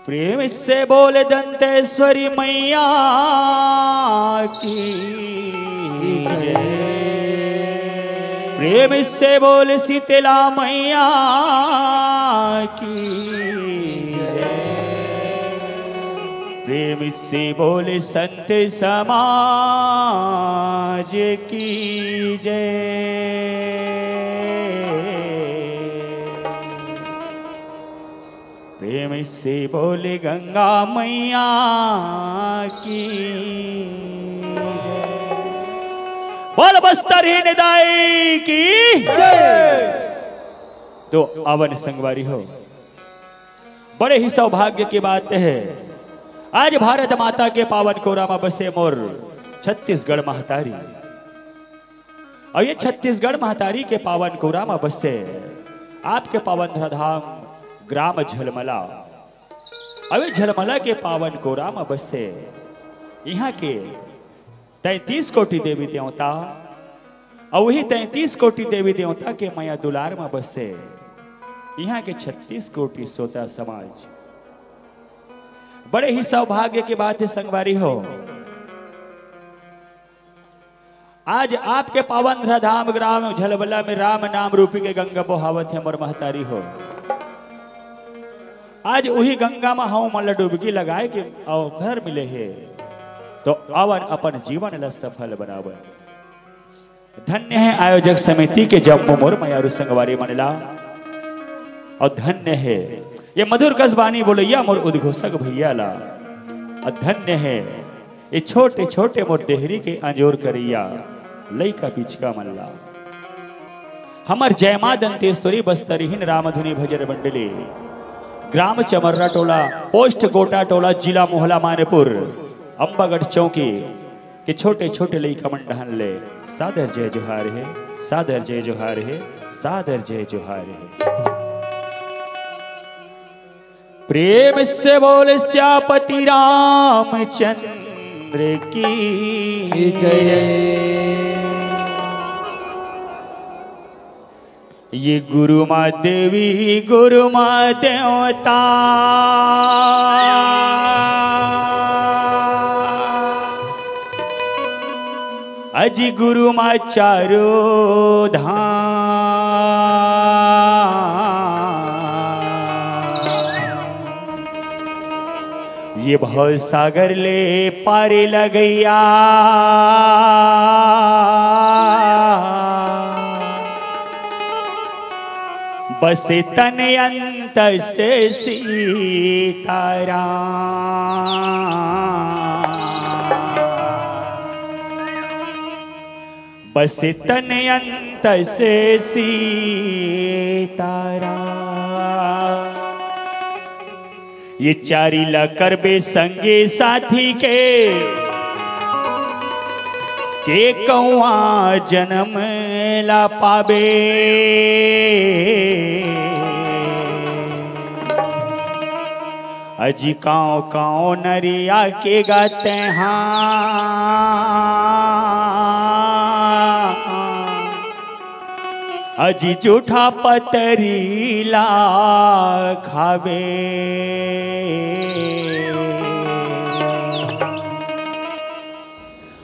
प्रेम से बोले दंतेश्वरी मैया की जय। प्रेम से बोले शीतला मैया की जय। प्रेम से बोले संत समाज की जय। प्रेम से बोले गंगा मैया की जय। बोल बस्तर ही निदाई की जय। तो अवन संगवारी हो, बड़े ही सौभाग्य की बात है, आज भारत माता के पावन कोरा में बसे मोर छत्तीसगढ़ महतारी। और ये छत्तीसगढ़ महतारी के पावन कोरा में बसे आपके पावन धाम ग्राम झलमला। अवे झलमला के पावन कोरा में बसे यहाँ के 33 कोटि देवी देवता, और वही 33 कोटि देवी देवता के माया दुलार में बसे यहाँ के 36 कोटि सोता समाज। बड़े ही सौभाग्य की बात है संगवारी हो, आज आपके पावन धाम ग्राम झलमला में राम नाम रूपी के गंगा बहावत है मोर महतारी हो। आज वही गंगा में हम मन डुबकी लगाए के अवसर मिले है, तो अवन अपन जीवन ला सफल बनावे। धन्य है आयोजक समिति के जब मोर मयारू संगवारी मनला, और धन्य है ये मधुर कसबानी बोलैया मोर उद्घोषक भैया ला, और धन्य है ये छोटे छोटे मोर देहरी के अंजोर करिया लइका पिचका मनला। हमर जयमा दंतेश्वरी बस्तरहीन रामधुनी भजन मंडली ग्राम चमर्रा टोला पोस्ट गोटा टोला जिला मोहला मानेपुर अंबागढ़ चौकी के छोटे छोटे लइका मंडहन ले सादर जय जोहार है, सादर जय जोहार है, सादर जय जोहार है। प्रेम से बोले श्यापति रामचंद्र की जय। ये गुरु माँ देवी गुरु माँ देवता, अजी गुरु माँ चारों धाम। ये भव सागर ले पारे लगैया, बसे तन अंत से सीताराम। बसे तन अंत से सीताराम। ये चारी ला करबे संगे साथी के कौआ जन्म ला पाबे। अजी काँव काँव नरिया के गाते हाँ, अजी जूठा पतरीला खावे।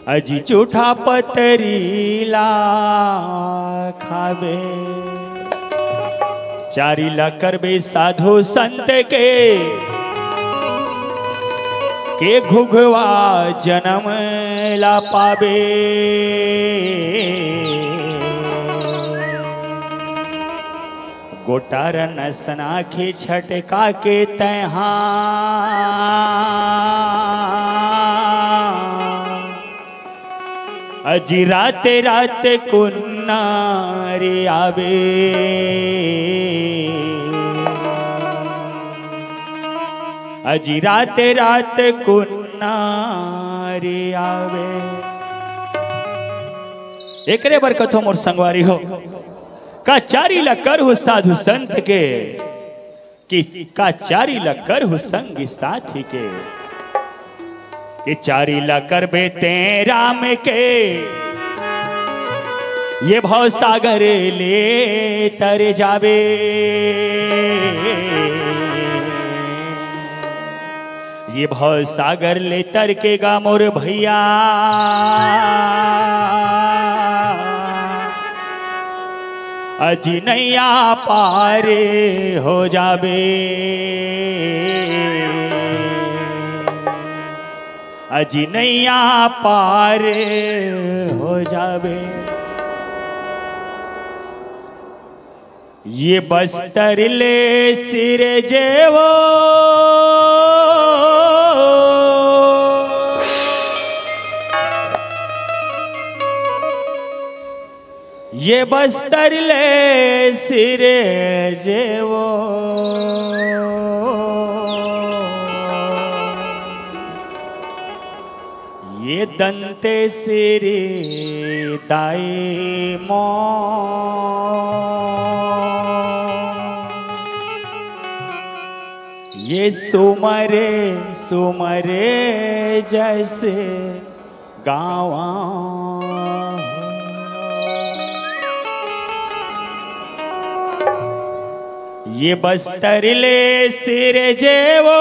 अजी जूठा पतरीला खावे। चारी ला करबे साधु संत के घुघवा जन्म ला पावे। गोटार नसना के छटका के तहा, अजी राते राते कुन्नारी आवे। अजी राते राते कुन्नारी आवे। एकरे बर कथो मोर संगवारी हो, का चारी ला करहु साधु संत के, कि का चारी ला करहु संगी साथी के, कि चारी ला करबे ते राम के, ये भव सागर ले तर जावे। ये भव सागर ले तर के गा मोर भैया अजी नैया पार हो जाबे अजी नैया पार हो जाबे ये बस्तर ले सिर जेवो ये बस्तर ले सिर जेवो ये दंते सिरे दाई मो ये सुमरे सुमरे जैसे गावा ये बस्तर ले सिर जेवो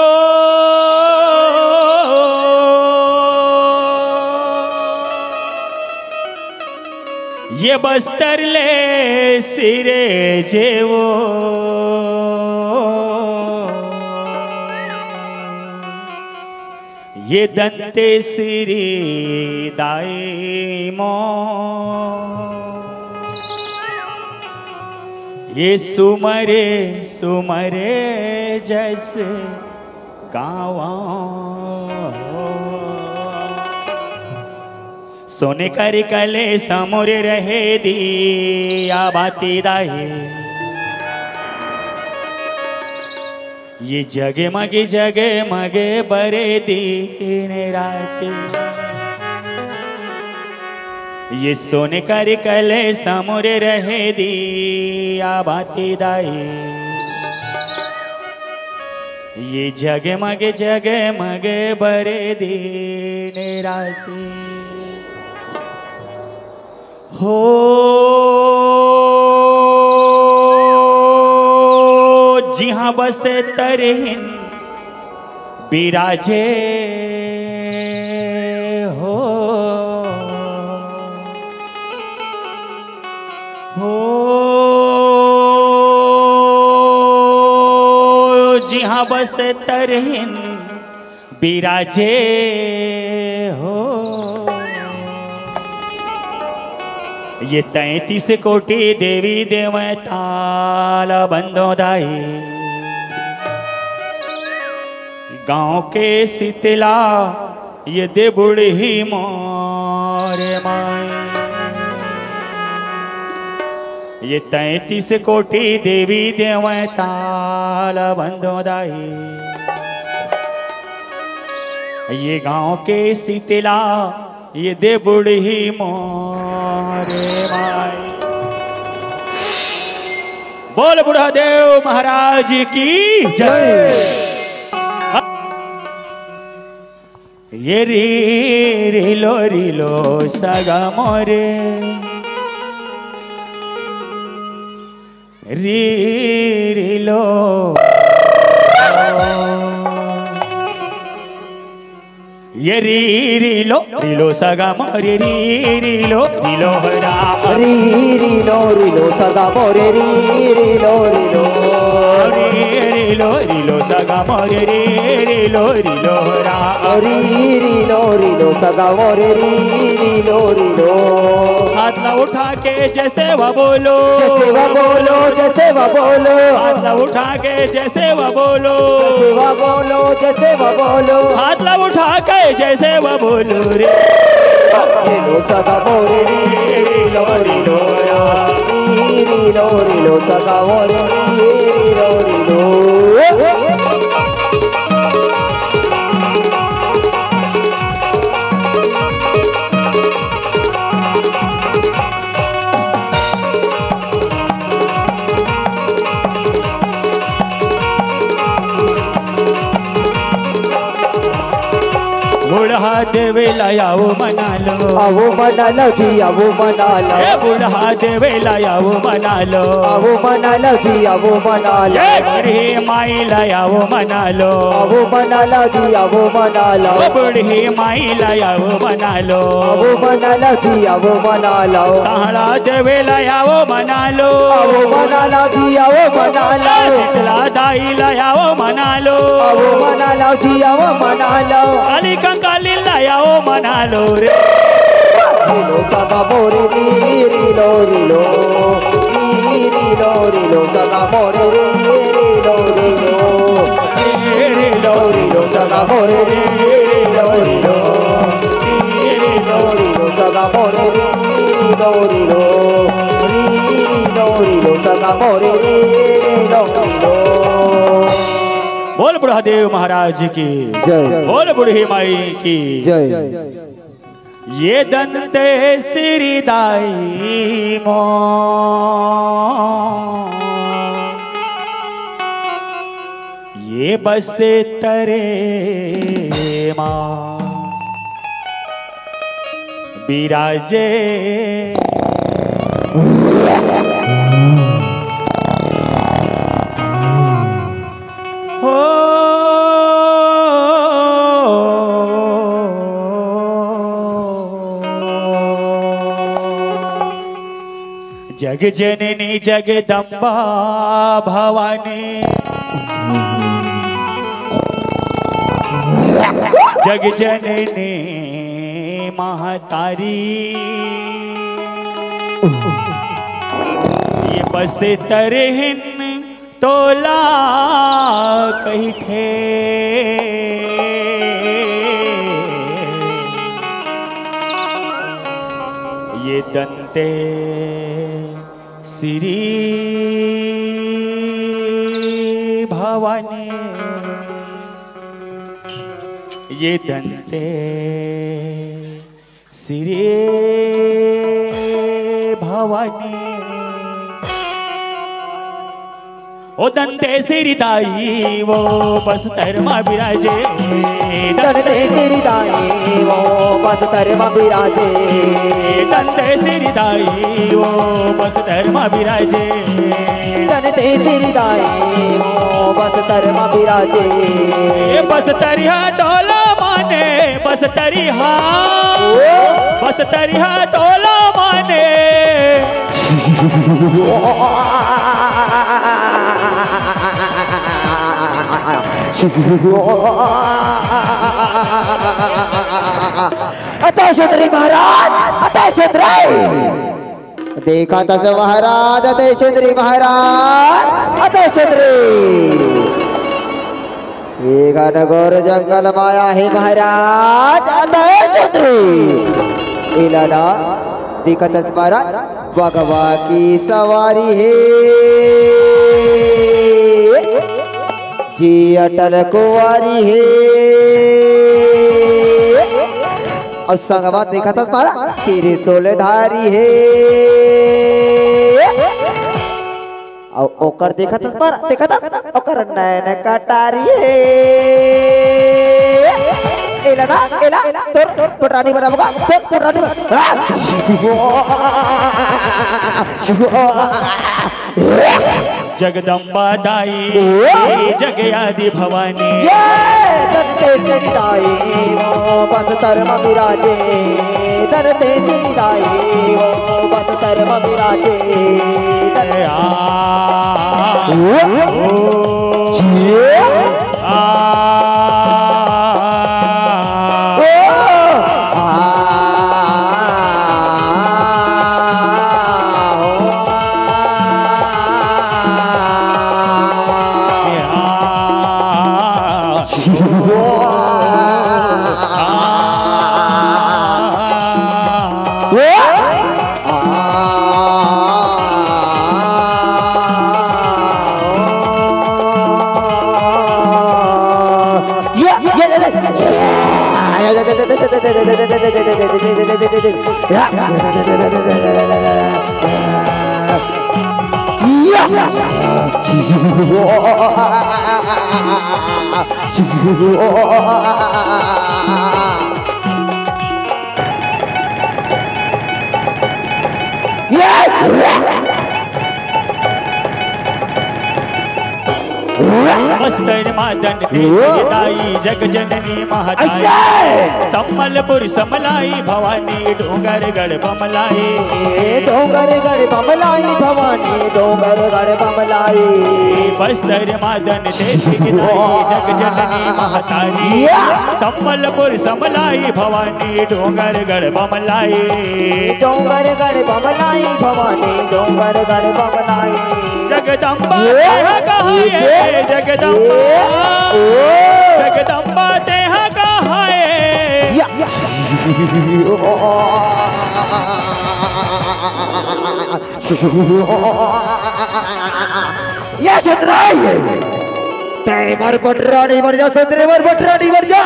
ये बस्तर ले सिर जेवो ये दंते सिरी दाई मो ये सुमरे सुमरे जैसे गावा सोने कर कले समुर रहे दिया बाती दाहे ये जगे मगे बरे दिन राते ये सोने कर कले समुर रहे दिया बाती दाई ये जगे मगे बरे दिन राते हो जी हाँ बस तरहिन बिराजे हो जी हाँ बस तरहिन बिराजे हो ये 33 कोटि देवी देवताल बंदो दाई गांव के शीतला ये दे बुढ़ी मोरे माई ये 33 कोटि देवी देवताल बंदो दाई ये गांव के शीतला ये दे बुढ़ी मोरे माई बोल बुढ़ा देव महाराज की जय। ये रिलो सगा मोरे रिलो ये रिलो सगा मोरे रिलो हरा रिलो सगा मोरे रिलो सगा मोरे रिलो हरा रिलो सगा मोरे रिलो हाथ ला उठा के जैसे वह बोलो जैसे वह बोलो हाथ ला उठा के जैसे वह बोलो जैसे वह बोलो हाथ ला उठा के जैसे वह बोलो रे रिलो सगा मोरे रिलो सगा मोरे रिलो बुढ़ा देवे लायाओ मना लो, आवो मना लो जी आवो मना लो, बुढ़ा देवे लायाओ मना लो, आवो मना लो जी आवो मना लो, बूढ़ी माई लायाओ मना लो, आवो मना लो जी आवो मना लो, बूढ़ी माई लायाओ मना लो, आवो मना लो जी आवो मना लो, सहारा देवे लायाओ मना लो, आवो मना लो जी आवो मना लो, शीतला दाई लायाओ मना लो, आवो मना लो जी आवो मना लो, काली कंकाली लायाओ मना लो रे, रिलो सगा मोरे रिलो रिलो रिलो सगा मोरे रिलो रिलो सगा मोरे रिलो रिलो सगा मोरे रिलो सगा मोरे रिलो। बोल बुढ़ादेव महाराज की जय बोल बूढ़ी माई की जय। ये दंते श्री दाई मो ये बस तरे माँ बिराजे हो जग जननी जगदम्बा भवानी जग जननी महतारी ये बस तरहन तोला कही थे ये दंते श्री भवानी ये दंते श्री भवानी ओ दंते श्री दाई वो बस धर्मा विराजे दंते श्री दाई वो बस धर्मा विराजे दंते श्री दाई वो बस धर्मा विराजे दंते श्री दाई वो बस धर्मा विराजे बस तरिहा डोला माने बस तरिहा डोला माने अतः छत्री महाराज अतः छत्री देखा तस महाराज अतः छत्री महाराज अतः छत्री एक नगर जंगल माया है महाराज अतः छत्री इलाना देखा तस महाराज भगवा की सवारी है जी अटल कुंवारी है और संगवा देखा था तुम्हारा तेरे सोलधारी है और ओकर देखा था तुम्हारा देखा था ओकर नैन कटारी है एला ना एला तोर पुरानी बनाबगा तोर पुरानी जगदम्बा दाई जग आदि भवानी दंते श्री दाई वो बस धर्म विराजे दंते श्री दाई वो बस धर्म विराजे मस्तर मादन दाई जग जननी महताई सम्मलपुर समलाई भवानी डोंगरगढ़ बमलाई डोंगरगढ़ बमलाई भवानी डोंगरगढ़ बमलाई बस्तर मादन देश की दाई जग जननी महतारी सम्मलपुर समलाई भवानी डोंगरगढ़ बमलाई डोंगरगढ़ बमलाई भवानी डोंगरगढ़ बमलाई जगदम्बा कहाए जगदम्बा जगदम्बा तेहा कहाए ये सुंदराई मर पटरानी मर जा सुंदरे मर पटरानी मर जा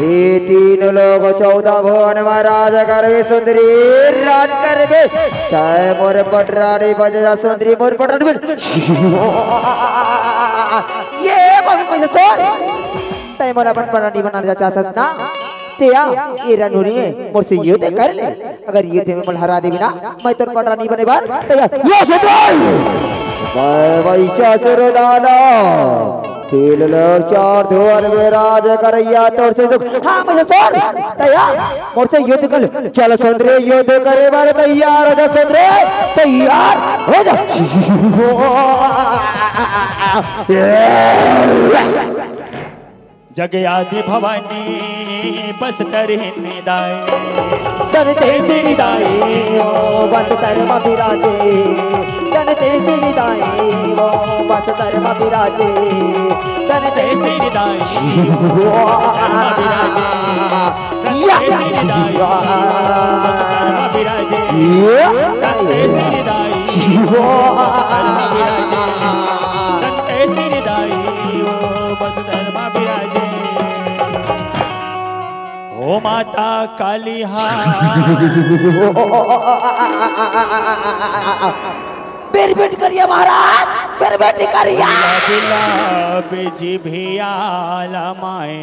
ये तीन लोग 14 भुवन महाराज करवे सुंदरी राज करवे चाहे मोर पटरानी बज जा सुंदरी मोर पटरानी ये मम्मी पैसे तोड़ तय मोर अपन पटरानी बना जा चाहत ना तेया ये रणुरी में मोर से युद्ध कर ले अगर युद्ध में मोर हरा देबी ना मैं तोर पटरानी बने बार तैयार ये सुंदराई वैशासुर दाना तीन लोग 4 धुवन में राज करैया तोर से हाँ मुझे तोड़ तैयार मोर से युद्ध कर चल सुंदरे युद्ध करे बारे तैयार हो जा सुंदरे तैयार हो जा जग आदि भवानी बस्तर हिन्दाए तन तेरी दाई ओ बस्तर में विराजे तन तेरी दाई ओ बस्तर में विराजे तन तेरी दाई ओ माता काली बेर बेट करिया महाराज बेर बेटी करिया बिजी भिया लमाए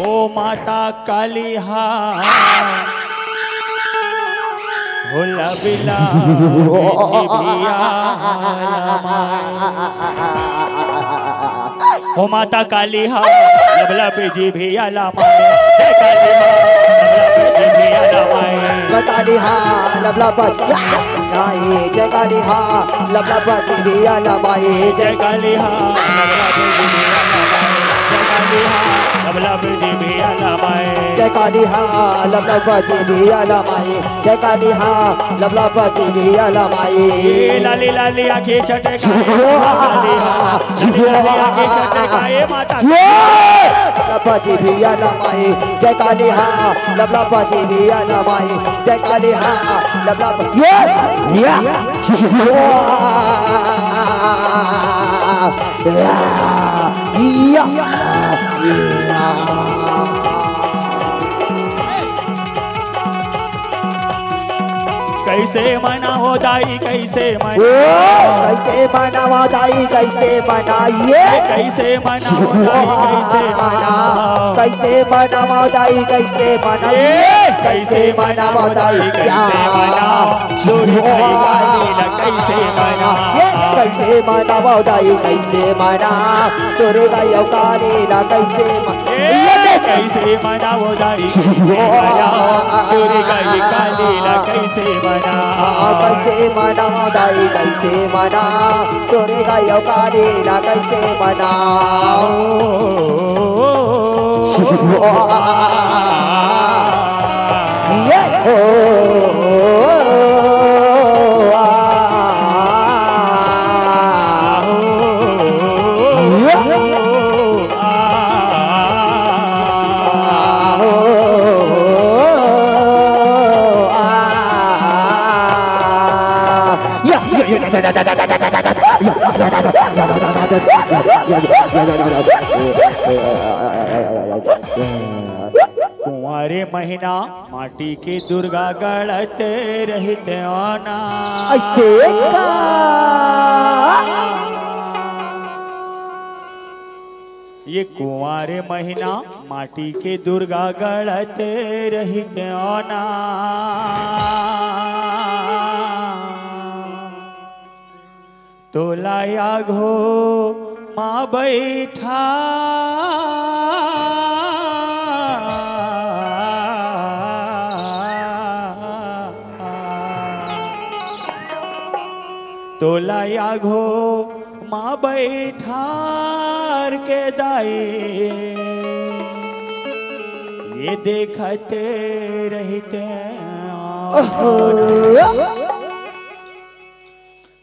ओ माता काली होला बिला बिजी भिया हो माता काली लबला बिजी भिया लमाए जय काली लबला बिजी भिया लमाए बताली लबला बच्चा नाई जय काली लबला बच्ची भिया लमाए जय काली लबला बिजी भिया लमाए जय काली लबला बिजी भिया लमाए जय काली लबला बच्ची भिया लमाए जय काली लबला बच्ची भिया लमाए लाली लाली आंखें चटकाए लाली आंखें चटकाए माता बच्ची भिया लमाए जय काली लबला बच्ची भिया लमाए जय काली लबला कैसे मना हो दाई कैसे मना कैसे मनावा दाई कैसे मनाइए कैसे मना हो दाई कैसे मना कैसे मनावा दाई कैसे मनाइए कैसे मनावा दाई कैसे मना चोरी कैसे मना कैसे मनावा दाई कैसे मना तोरे गाय काली ला कैसे कैसे मना हो दाई कैसे मना चोरी गाय काली ला कैसे मना कैसे मनावा दाई कैसे मना तोरे गाय काली ला कैसे मना कुंवारे महीना माटी की दुर्गा गढ़त रहते आना ऐसे ये ये कुंवारे महीना माटी के दुर्गा गढ़ते रहते ना। तोलाया घो माँ बैठा तोलाया घो माँ बैठार के दाए ये देखते रहते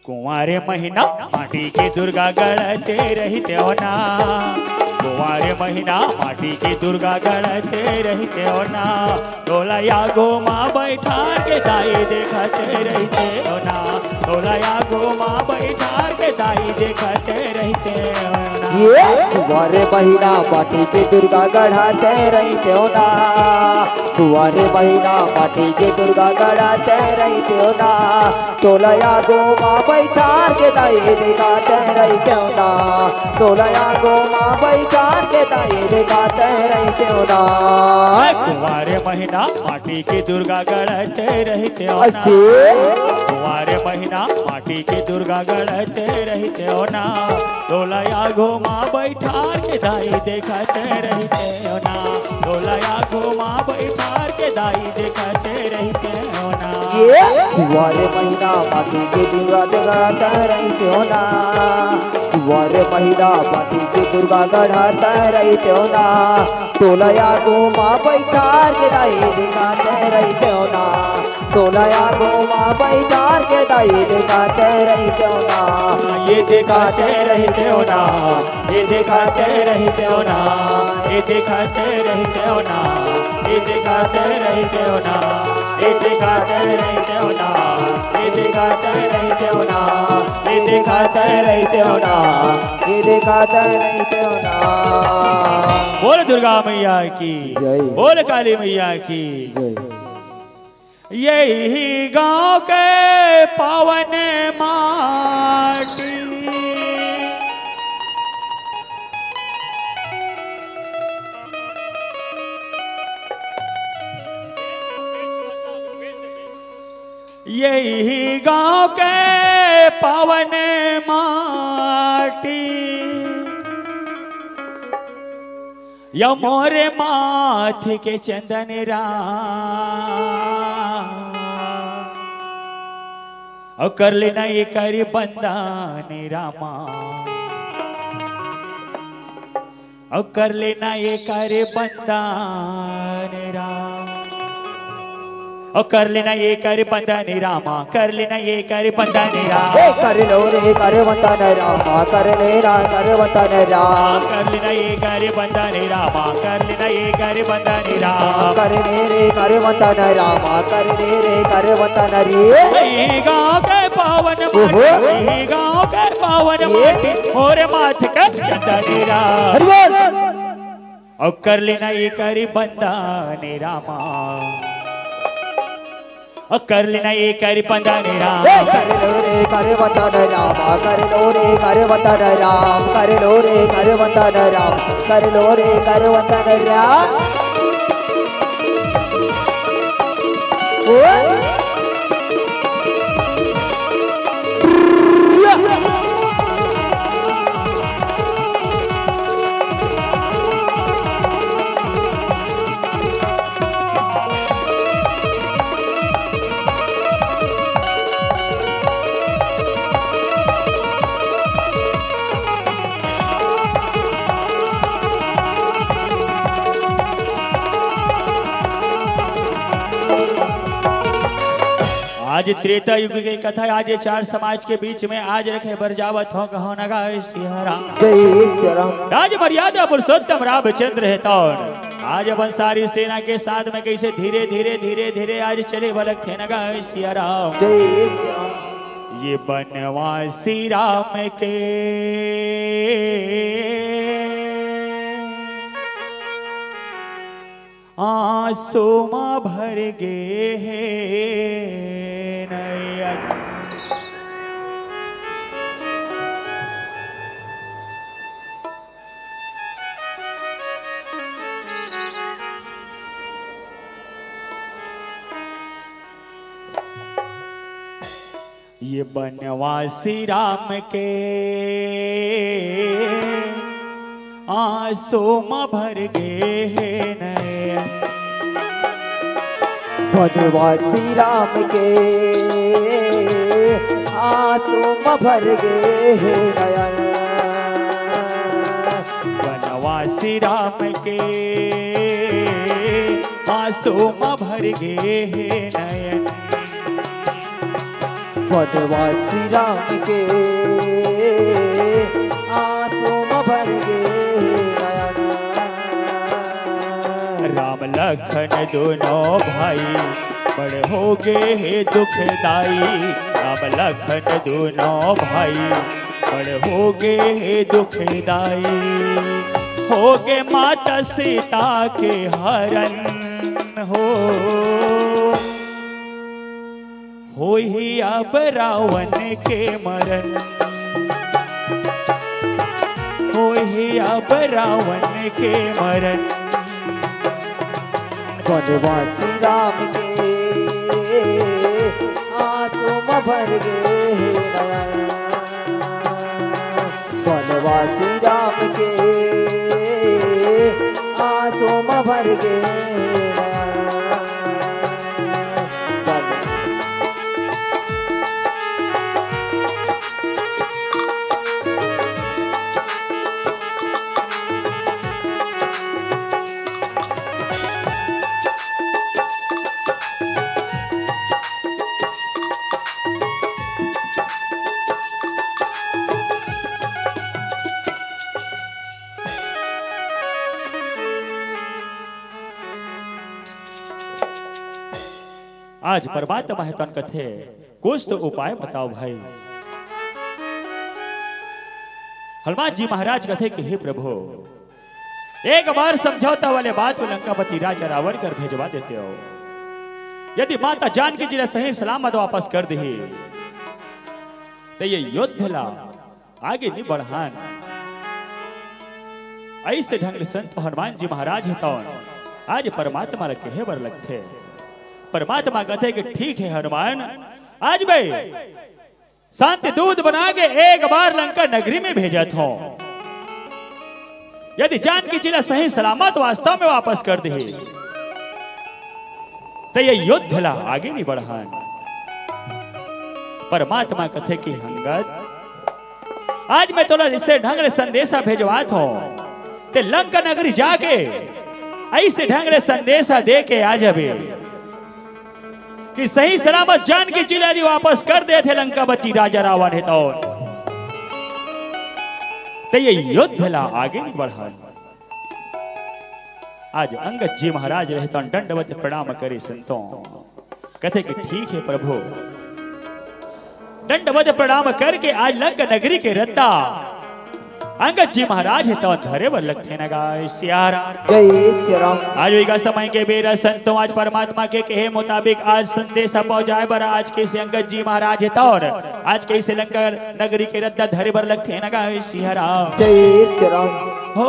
कुंवारे महीना माटी के दुर्गा गढ़ते रहते हो ना। कुंवारे महीना माटी की दुर्गा गढ़ते रहते हो ना। तोलाया गो माँ बैठा के दाई देखते रहते हो ना। तोलाया गो माँ बैठा के दाई देखते रहते हो ना। ये कुंवारे महीना माटी की दुर्गा गढ़ाते रहते हो ना। कुंवारे महीना माटी की दुर्गा गढ़ाते रहते हो ना। तोलाया गो माँ बैठा के दाई दिखाते रहते हो ना। तोलाया गो माँ बैठा के दाई दिखाते रहते हो ना। कुंवारे महीना माटी की दुर्गा गढ़ते रहते हो ना। कुंवारे महीना माटी की दुर्गा गढ़ते रहते हो ना। तोलाया गो माँ बैठा के दाई देखते रहते हो ना। तोलाया गो माँ बैठा के दाई देखते रहते हो ना। ये कुंवारे महीना माटी की दुर्गा गढ़ाते रहते हो ना। कुंवारे महीना माटी की दुर्गा गढ़ाते रहते हो ना। तोलाया गो माँ बैठा के दाई दिखाते रहते हो ना। तोलाया गो माँ बैठा के दाई दिखाते रहते हो ना। ये दिखाते रहते हो ना। ये दिखाते रहते हो ना। ये दिखाते रहते हो ना। ये दिखाते रहते हो ना। ये दिखाते रहते हो ना। ये दिखाते रहते हो ना। ये दिखाते रहते हो ना। ये दिखाते रहते हो ना। बोल दुर्गा मैया की जय। बोल काली मैया की जय। यही गांव के पावन माटी यही गांव के पावन माटी या मोरे माथ के चंदन और कर लेना ये करी बंदान रामा। और कर लेना ये करे बंदान राम। और कर लेना ये करे बंदान रामा। कर लेना ये करे बंदान राम। कर लो रे कर वतन रामा। कर ले रा कर वतन राम। कर लेना ये करे बंदान रामा। कर लेना ये करे बंदान राम। कर ले रे कर वतन रामा। कर ले रे कर वतन रे। यही गाँव के पावन माटी। यही गाँव के पावन माटी मोरे माथ का चंदन राम। और कर लेना ये करे बंदान रामा। और कर लेना ये करे बंदान राम। कर लो रे कर वतन रामा। कर लो रे कर वतन राम। कर लो रे कर वतन राम। कर लो रे कर वतन राम। आज त्रेता युग की कथा आज ये चार समाज के बीच में आज रखे बरजावत हो कहो नगा सिहराम। जय श्री राम। राज मर्यादा पुरुषोत्तम रामचंद्र है तौर आज अपन सारी सेना के साथ में कैसे धीरे धीरे धीरे धीरे आज चले बलक थे नगा सिहराम। जय श्री राम। ये बनवासी राम के आंसू मां भर गे है नयन। बनवासी राम के आंसू में भर गए हैं नयन। बनवासी राम के आंसू में भर गए हैं नयन। बनवासी राम के आंसू में भर गए हैं नयन। बनवासी राम के आंसू में भर गए नयन। राम लखन दोनों भाई बड़े हो गए हैं दुखदाई। राम लखन दोनों भाई बड़े हो गए हैं दुखदाई। हो गए माता सीता के हरण हो ही अब रावण के मरण। हो ही अब रावण के मरण। बनवासी राम के आंसू में भर गए नयन। बनवासी राम के आंसू में भर गए नयन। आज परमात्मा है तन कथे कुछ तो उपाय बताओ भाई। हनुमान जी महाराज कथे कि हे प्रभु एक बार समझौता वाले बात को लंकापति राजा रावण कर भेजवा देते हो। यदि माता जानकी जी ने सही सलामत वापस कर दी तो ये युद्ध ला आगे नहीं बढ़ान। ऐसे ढंग संत हनुमान जी महाराज है तो आज परमात्मा कहे बर लगते। परमात्मा कहते कि ठीक है हनुमान आज भाई शांति दूध बना के एक बार लंका नगरी में भेजा था। यदि जानकी जिला सही सलामत वास्तव में वापस कर दे तो ये युद्ध ला आगे नहीं बढ़ान। परमात्मा कहते कि हंगत आज मैं थोड़ा इससे ढंग से संदेशा भेजवा था ते लंका नगरी जाके ऐसे ढंग से संदेशा दे के आ जाबे कि सही सलामत जानकी जिला यदि वापस कर दे थे लंकापति राजा रावण है तो ये युद्ध ला आगे नहीं बढ़ा। आज अंगद जी महाराज रहता दंडवत प्रणाम करे संतों कहते कि ठीक है प्रभु। दंडवत प्रणाम करके आज लंका नगरी के रत्ता अंगद जी महाराज है तो धरे वर लगते न गाय सियारा जय श्री राम। आज का समय के बेरा संतों आज परमात्मा के कहे मुताबिक आज संदेशा पहुंचाए बर आज के से अंगद जी महाराज है तो आज के से लंका नगरी के रद्दा धरे बर लगते न गाय सियारा जय श्री राम। हो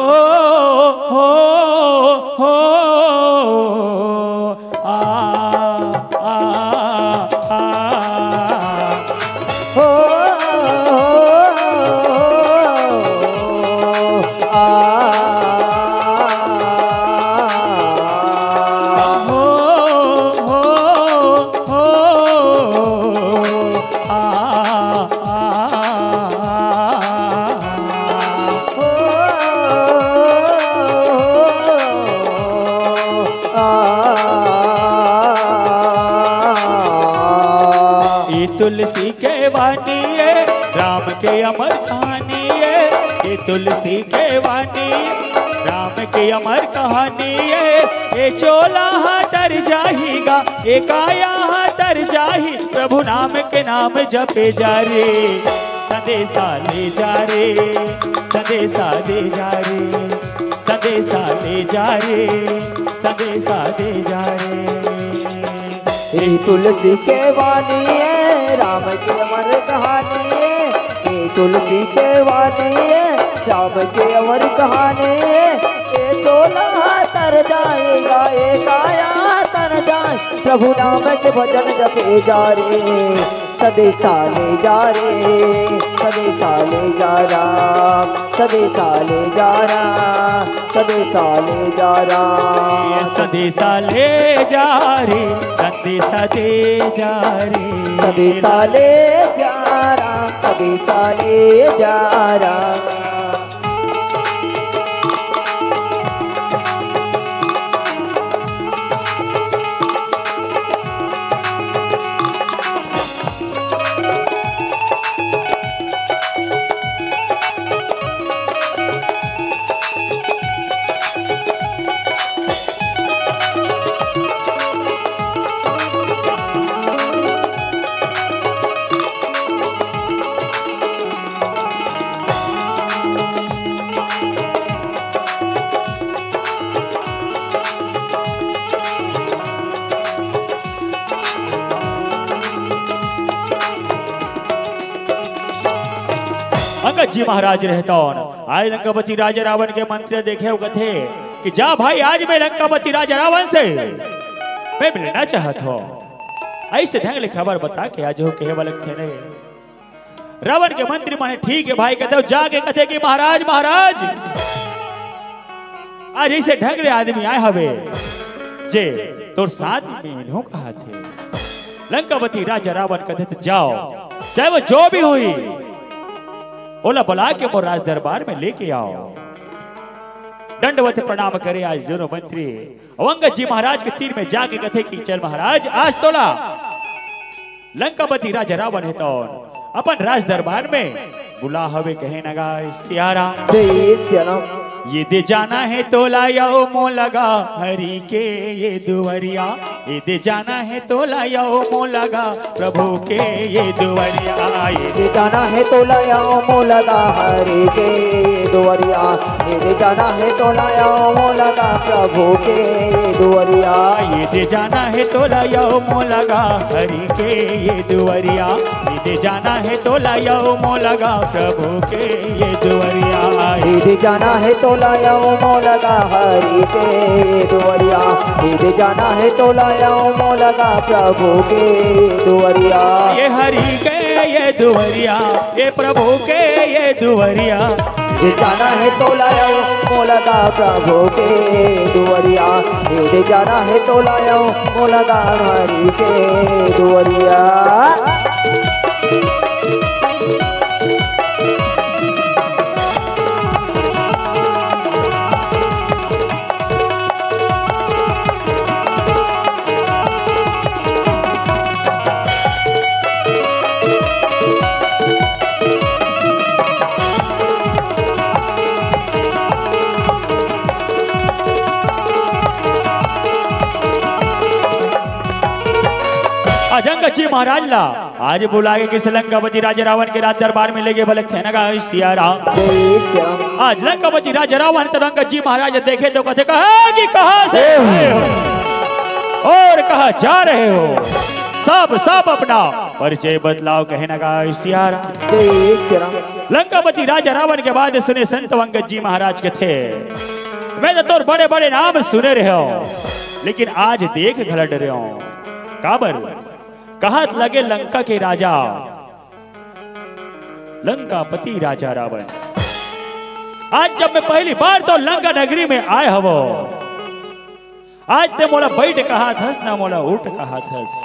आ हो तुलसी के वाणी है राम के अमर कहानी है। ये तुलसी के वाणी राम के अमर कहानी है। ये चोला तर जाहीगा ये काया तर जाही प्रभु नाम के नाम जपे जा रे संदेशा ले जा रे संदेशा दे जा रे संदेशा ले जा रे संदेशा दे जा रे। ये तुलसी के वाणी है राम के अमर कहानी है। ये तुलसी के वाणी है राम के अमर कहानी है। ये चोला तर जाएगा ये काया तर बन जाए प्रभु नाम के भजन जपे जा रे सदेशा ले जा रे सदेशा ले जा राम सदेशा ले जा राम सदेशा ले जा राम संदेशा ले जा रे संदेशा दे जा रे सदेशा ले जा राम सदेशा ले जा राम अंगद जी महाराज रहता आज लंकापति राजा रावण के मंत्री देखे हो कथे कि जा भाई आज मैं लंकापति राजा रावण से मैं मिलना चाहत हो ऐसे ढंग ले खबर बता के आज हो कहे वाले थे नहीं रावण के मंत्री माने ठीक है भाई कहते हो जाके कहते कि महाराज महाराज आज ऐसे ढंग ले आदमी आए हवे जे तोर साथ में मिलूं कहा थे लंकापति राजा रावण कहते जाओ चाहे वो जो भी हुई ओला बुला के मोर राज दरबार में लेके आओ दंडवत प्रणाम करे आज दोनों मंत्री अंगद जी महाराज के तीर में जाके कथे कि चल महाराज आज तोला लंकापति राजा रावण है तो अपन राज दरबार में बुला हवे कहे नगा सियारा ये दे जाना है तो लाओ मो लगा हरि के ये दुवरिया ये दे जाना है तो लाओ मो लगा प्रभु के ये दुवरिया ये दे जाना है तो लाओ मो लगा हरि के दुवरिया ये दे जाना है तो लाओ मो लगा प्रभु के दुवरिया ये दे जाना है तो लाओ मो लगा हरि के ये दुवरिया ये दे जाना है तो लाओ मो लगा प्रभु के ये दुवरिया ये दे जाना है तो लाओ मो लगा हरि के दुवरिया ये दे जाना है तो लाओ मो लगा प्रभु के दुवरिया ये हरि के ये दुवरिया ये प्रभु के ये दुवरिया ये जाना है तो लाओ मो लगा प्रभु के दुवरिया ये दे जाना है तो लाओ मो लगा हरि के दुवरिया अंगद जी महाराज ला आज बुलाए किस लंकापति राजा रावण के राज दरबार में लेके बलक थे नगा सिया राम आज लंकापति राजा रावण तो अंगद जी महाराज देखे तो कहते कहा कि कहां से हो और कहा जा रहे हो सब सब अपना परिचय बदलाव कहे नगा सिया राम लंकापति राजा रावण के बाद सुने संत अंगद जी महाराज के थे मैं तो तोर बड़े बड़े नाम सुने रहे हो लेकिन आज देख घलट रहे हो काबर कहत लगे लंका के राजा लंकापति राजा रावण आज जब मैं पहली बार तो लंका नगरी में आए हवो आज ते मोला बैठ कहा थस ना मोला उठ कहा थस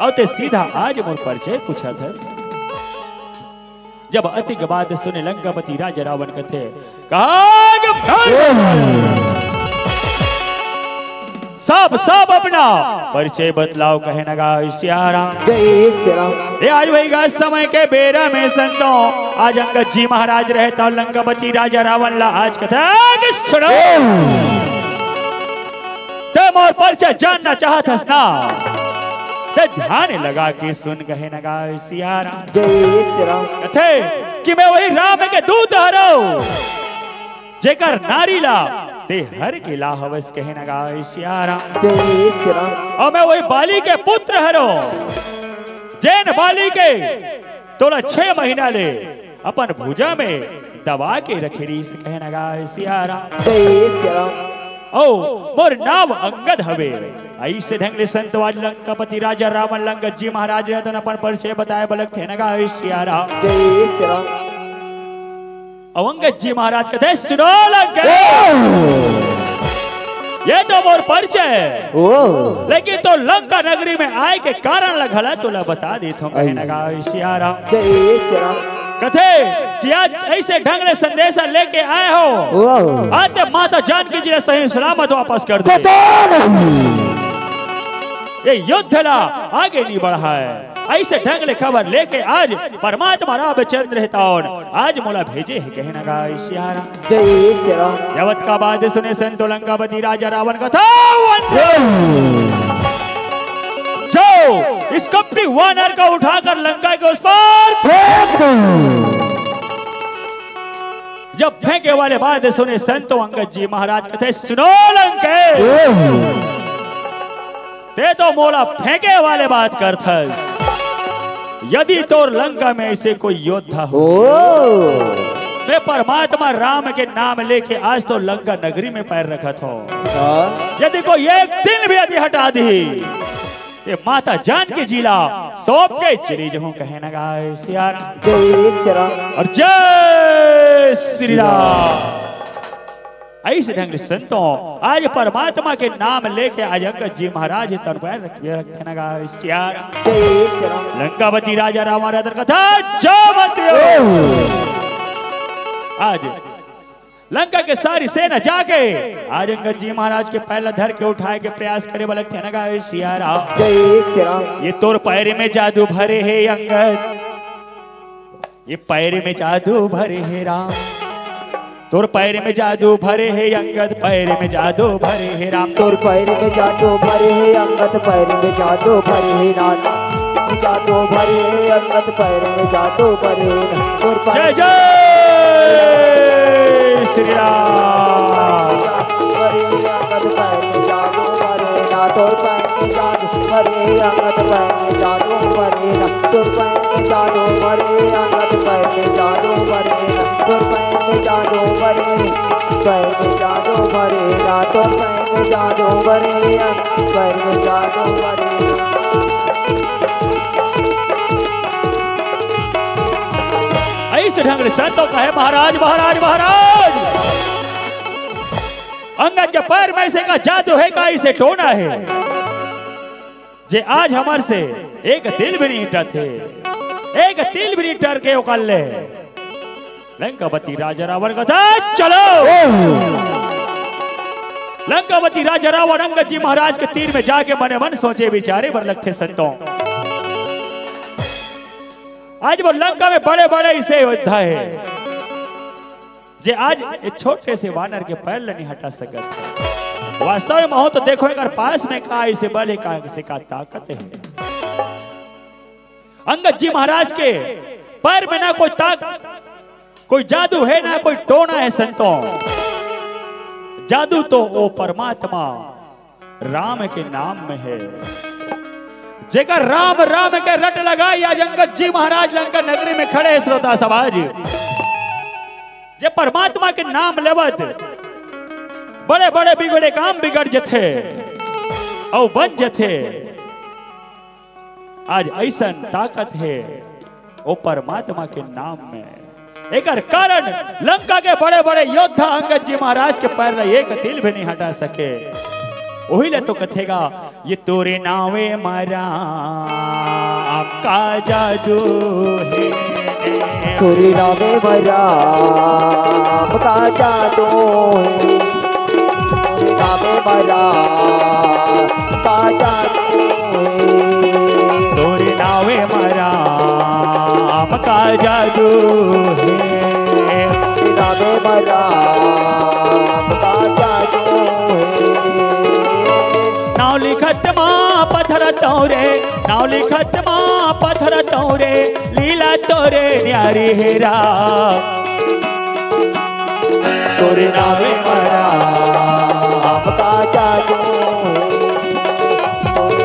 और ते सीधा आज मोर परिचय पूछा थस जब अति के बाद सुने लंकापति राजा रावण कथे सब सब अपना परिचय बदलाव कहे नगा श्याराम ये आज वही गा समय के बेरा में संतों आज अंगद जी महाराज रहता और लंकापति राजा रावण ला आज कथा सुनो तुम और परिचय जानना चाहत हस ना तो ध्यान लगा के सुन कहे नगा श्याराम कथे कि मैं वही राम के दूत हरो जेकर नारी ला ते हर के ला हवस कहे नगा श्याराम और मैं वही बाली के पुत्र हरो जैन बाली के तोला 6 महीना ले अपन भुजा में दबा के रखेरी से कहे नगा श्याराम ओ मोर नाम अंगद हवे। ऐसे ढंग ले संतवाज लंकापति राजा रावण लंगत जी महाराज ने तो अपन परिचय बताए बलक थे नगा सियारा। जय श्री राम। अंगद जी महाराज कहते सुनो लंका, ये तो मोर परिचय है, लेकिन तो लंका नगरी में आए के कारण लगल तो बता दी थो नगा सियारा। जय श्री राम। कथे कि आज ऐसे ढंग ले संदेशा लेके आए हो, आज माता जानकी जी ने सही सलामत वापस कर दे। ये युद्ध ला आगे नहीं बढ़ा है, ऐसे ढंग ले खबर लेके आज परमात्मा रामचंद्र हितौन आज मोला भेजे है कहना गा सियारा। जय श्री राम। जवत का बाद सुने संतो लंकापति राजा रावण कथा जो इस कंपनी वानर को उठाकर लंका के उस पर जब फेंके वाले बात सुने संतो अंगद जी महाराज कहते सुनो लंके, ते तो मोला फेंके वाले बात करथस। यदि तोर लंका में ऐसे कोई योद्धा हो, मैं परमात्मा राम के नाम लेके आज तो लंका नगरी में पैर रखत हो, यदि कोई एक दिन भी यदि हटा दी ये माता जानकी जिला सौंप के चली जाऊं कहे ना गाय सियारा। जय श्री राम और जय श्री राम। ऐसे ढंग से संतों आज परमात्मा के नाम लेके आज अंगद जी महाराज तरबार रखे ना गाय सियारा। जय श्री राम। लंकापति राजा रामाराधन कथा जो मंत्रियों आज लंका के सारी सेना जाके आज अंगद जी महाराज के पहला धर के उठाए के प्रयास करे बलक थे ना सियारा। जय श्री राम। ये तोर पैर में जादू भरे है अंगद, ये पैर में जादू भरे है राम, तोर पैर में जादू भरे है अंगद, पैर में जादू भरे है राम, तोर पैर में जादू भरे है अंगद, पैर में जादू भरे है राम, जादू भरे है अंगद, पैर में जादू भरे है तोर जय जय श्री राम। भरे अंगद, पैर में जादू भरे ना, तोर पैर में जादू भरे अंगद, पैर में जादू भरे ना, तोर पैर में जादू भरे अंगद, पैर में जादू भरे ना, तोर पैर में जादू भरे, पैर में जादू भरे ना, तोर पैर में जादू भरे, पैर में जादू भरे। ऐसे ढंग से संतों का है महाराज महाराज महाराज अंगद के पैर में से का जादू है का इसे टोना है, जे आज हमार से एक तिल भी नहीं थे, एक तिल भी नहीं टर के उकल ले। लंकापति राजा रावण का था चलो, लंकापति राजा रावण अंगद जी महाराज के तीर में जाके मने मन सोचे विचारे बर लगते संतों। आज वो लंका में बड़े बड़े इसे योद्धा है, जे आज एक छोटे से वानर के पैर नहीं हटा सकत। वास्तव में महो तो देखो एक पास में का इसे बल है का ताकत है। अंगद जी महाराज के पैर में ना कोई जादू है ना कोई टोना है संतों। जादू तो वो परमात्मा राम के नाम में है, जेकर राम राम के रट लगाई आज अंगद जी महाराज लंका नगरी में खड़े है। श्रोता समाज जे परमात्मा के नाम लेवत बड़े बड़े बिगड़े काम बिगड़ जथे और बन जथे। आज ऐसा ताकत है वो परमात्मा के नाम में। एक कारण लंका के बड़े बड़े योद्धा अंगद जी महाराज के पैर एक तिल भी नहीं हटा सके। वही ले तो कथेगा ये तोरे नावे मारा आपका जादू है, तोरे नावे मारा आपका जादू है, तोरे नावे मारा आपका जादू है, तोरे नावे मारा आपका जादू है, तोरे नावे मारा आपका जादू है। नाव लिखत माँ पत्थर तोरे, नाव लिखत माँ पत्थर तोरे, लीला तोरे न्यारी हेरा, तोरे नावे मारा आपका जादू है, तोरे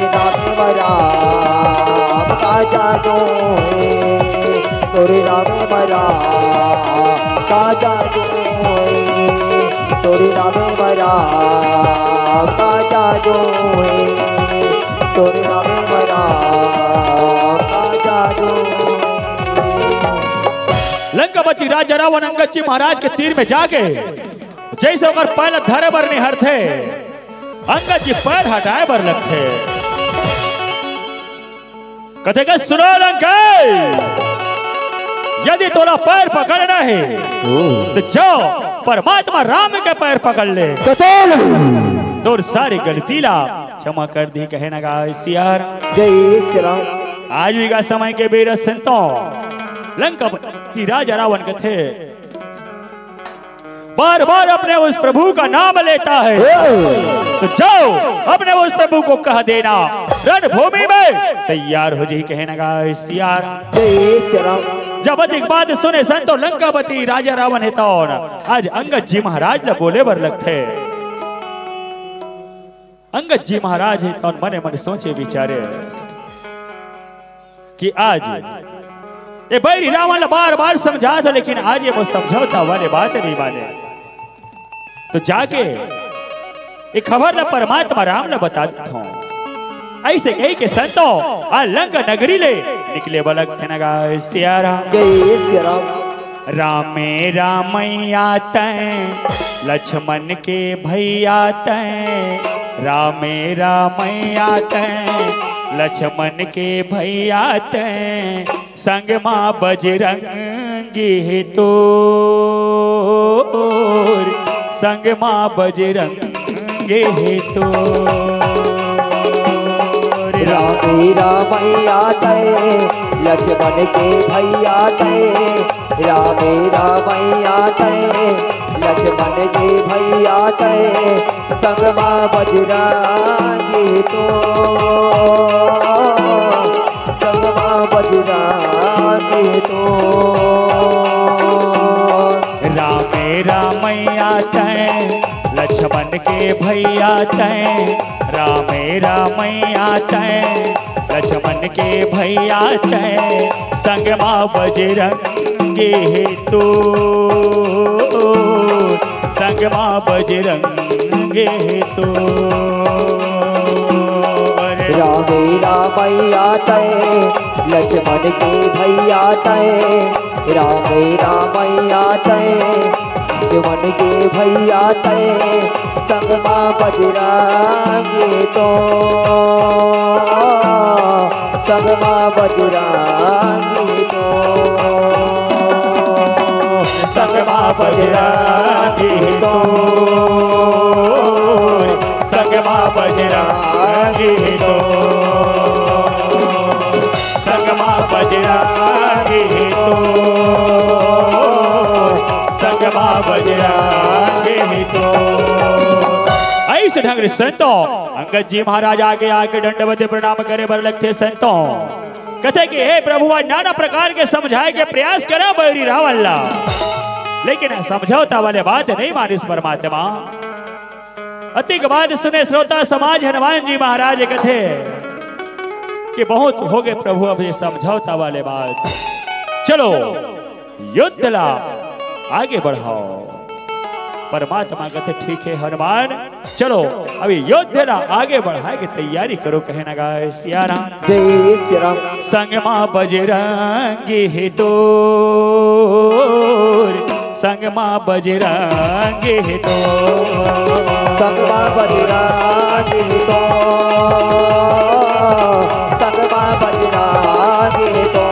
नावे मारा आपका जादू है, तोरे रामे मरा काजा जोए तोरे रामे मरा काजा जोए तोरे रामे मरा काजा जोए। लंकापति राजा रावण अंगद जी महाराज के तीर में जाके जैसे अगर पैर धरे बर निहर थे अंगद जी पैर हटाए बर लगते कथे का सुनो लंका यदि तोरा पैर पकड़ना है तो जाओ परमात्मा राम के पैर पकड़ ले तोर सारी गलतीला क्षमा कर दी कहे ना गा सियार जय श्री राम। आज भी का समय के बेर संतों लंकापति राजा रावण के थे बार बार अपने उस प्रभु का नाम लेता है तो जाओ अपने उस प्रभु को कह देना रणभूमि में तैयार हो जी कहने का सियार जब अधिक बात सुने संतो लंकापति राजा रावण है तो आज अंगद जी महाराज ने बोले बर लगते अंगद जी महाराज है तो मने मन सोचे विचारे कि आज ये बैरी रावण बार बार समझा था लेकिन आज ये वो समझौता वाले बात नहीं माने तो जाके एक खबर न परमात्मा राम ने बता देता हूं ऐसे कही के संतो आ लंका नगरी ले निकले बलक थे नगा सियारा रामे रामैया तैं लक्ष्मण के भैया तैं रामे रामैया तैं लक्ष्मण के भैया तैं संग मां बजरंगी तो संग मां बजरंगी तो रामे रामैया तैं लक्ष्मण के भैया तैं रामे रामैया तैं लक्ष्मण के भैया तैं संग मां बजरंगी तो संग मां बजरंगी तो रामे रामैया तैं लक्ष्मण के भैया तैं रामे रामैया तैं लक्ष्मण के भैया तैं संग मां बजरंगी तो संग मां बजरंगी तो रामे रामैया तैं लक्ष्मण के भैया तैं रामे रामैया तैं लक्ष्मण के भैया तैं संग मां बजरंगी तो संग मां बजरंगी तो संग मां बजरंगी तो संग मां बजरंगी तो संग मां बजरंगी तो संग मां बजरंगी तो ऐसे ढंग से संतों अंगद जी महाराज आगे आके दंडवत प्रणाम करे बर लगते संतों कहते कि हे प्रभु आज नाना प्रकार के समझाए के प्रयास करा बैरी रावण ला लेकिन समझौता वाले बात नहीं मानिस परमात्मा अतिक बात सुने श्रोता समाज हनुमान जी महाराज कथे कि बहुत हो गए प्रभु अब ये समझौता वाले बात चलो युद्ध ला आगे बढ़ाओ परमात्मा कहते ठीक है हनुमान चलो अभी युद्ध ला आगे बढ़ाए की तैयारी करो कहे ना गाय सियारा जय श्री राम। संग मां बजरंगी तो संग मां बजरंगी तो संग मां बजरंगी तो संग मां बजरंगी तो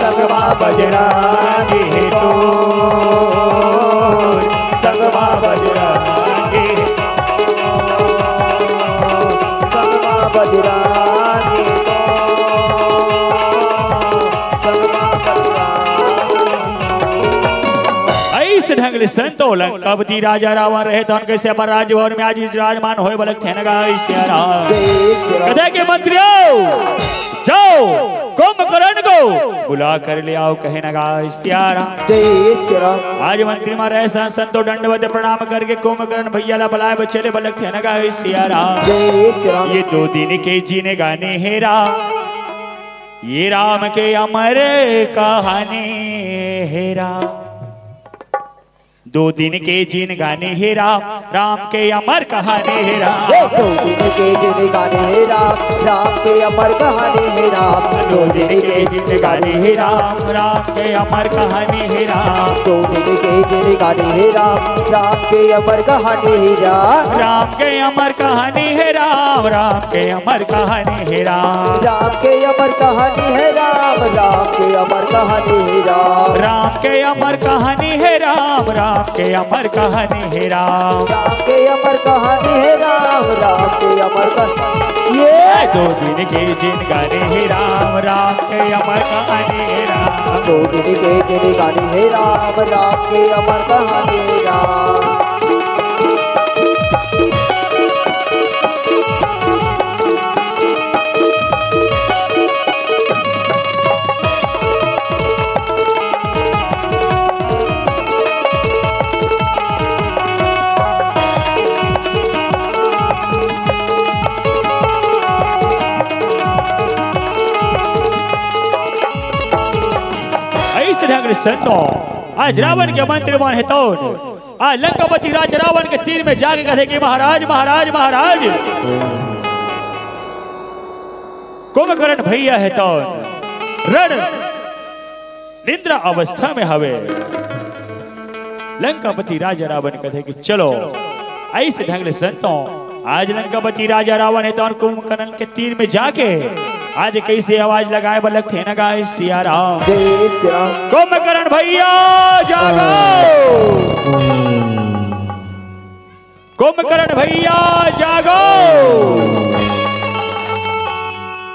संग मां बजरंगी तो संग मां बजरंगी संग मां बजरंगी तो संग मां ऐसे ढंग से संतो लंकापति राजा रावण रहे तो उनके से अमर राजभवन में आज विराजमान होए बलक थे नगा सियारा कहे के मंत्रियों जाओ कुंभकर्ण को बुला कर ले आओ कहे नगा सियारा जय श्री राम। आज मंत्री मां रहे संतो दंडवत प्रणाम करके कुंभकर्ण भैया ला बुलाए बचले बलक थे नगा सियारा जय श्री राम। ये 2 दिन के जीने गाने हेरा ये राम के अमर कहानी है राम, 2 दिन के जिन गाने हे राम, राम के अमर कहानी हे राम। 2 दिन के जिन गाने हे राम, राम के अमर कहानी हे राम। 2 दिन के जिन गाने हे राम, राम के अमर कहानी हे राम। 2 दिन के जिन गाने हे राम, राम के अमर कहानी हे राम। राम के अमर कहानी हे राम, राम के अमर कहानी हे राम। राम के अमर कहानी है राम, राम के अमर कहानी है राम। राम के अमर कहानी हे राम, राम के अमर कहानी हे राम। राम के अमर कहानी है राम, राम के अमर कहानी। ये 2 दिन के जिन गाने हे राम, राम के अमर कहानी हे राम। 2 दिन के जिन गाने हे राम, राम के अमर कहानी है राम। संतो आज रावण के मंत्री मान हेतु आज लंकापति राज रावण के तीर में जाके कहे कि महाराज महाराज महाराज कुंभकर्ण भैया हेतु रण निद्रा अवस्था में हवे। लंकापति राजा रावण कहे कि चलो ऐसे ढंग से संतों आज लंकापति राजा रावण हेतु कुंभकर्ण के तीर में जाके आज कैसे आवाज लगाए बलक थे न गाय सिया राम। कुंभकर्ण भैया जागो, कुंभकर्ण भैया जागो,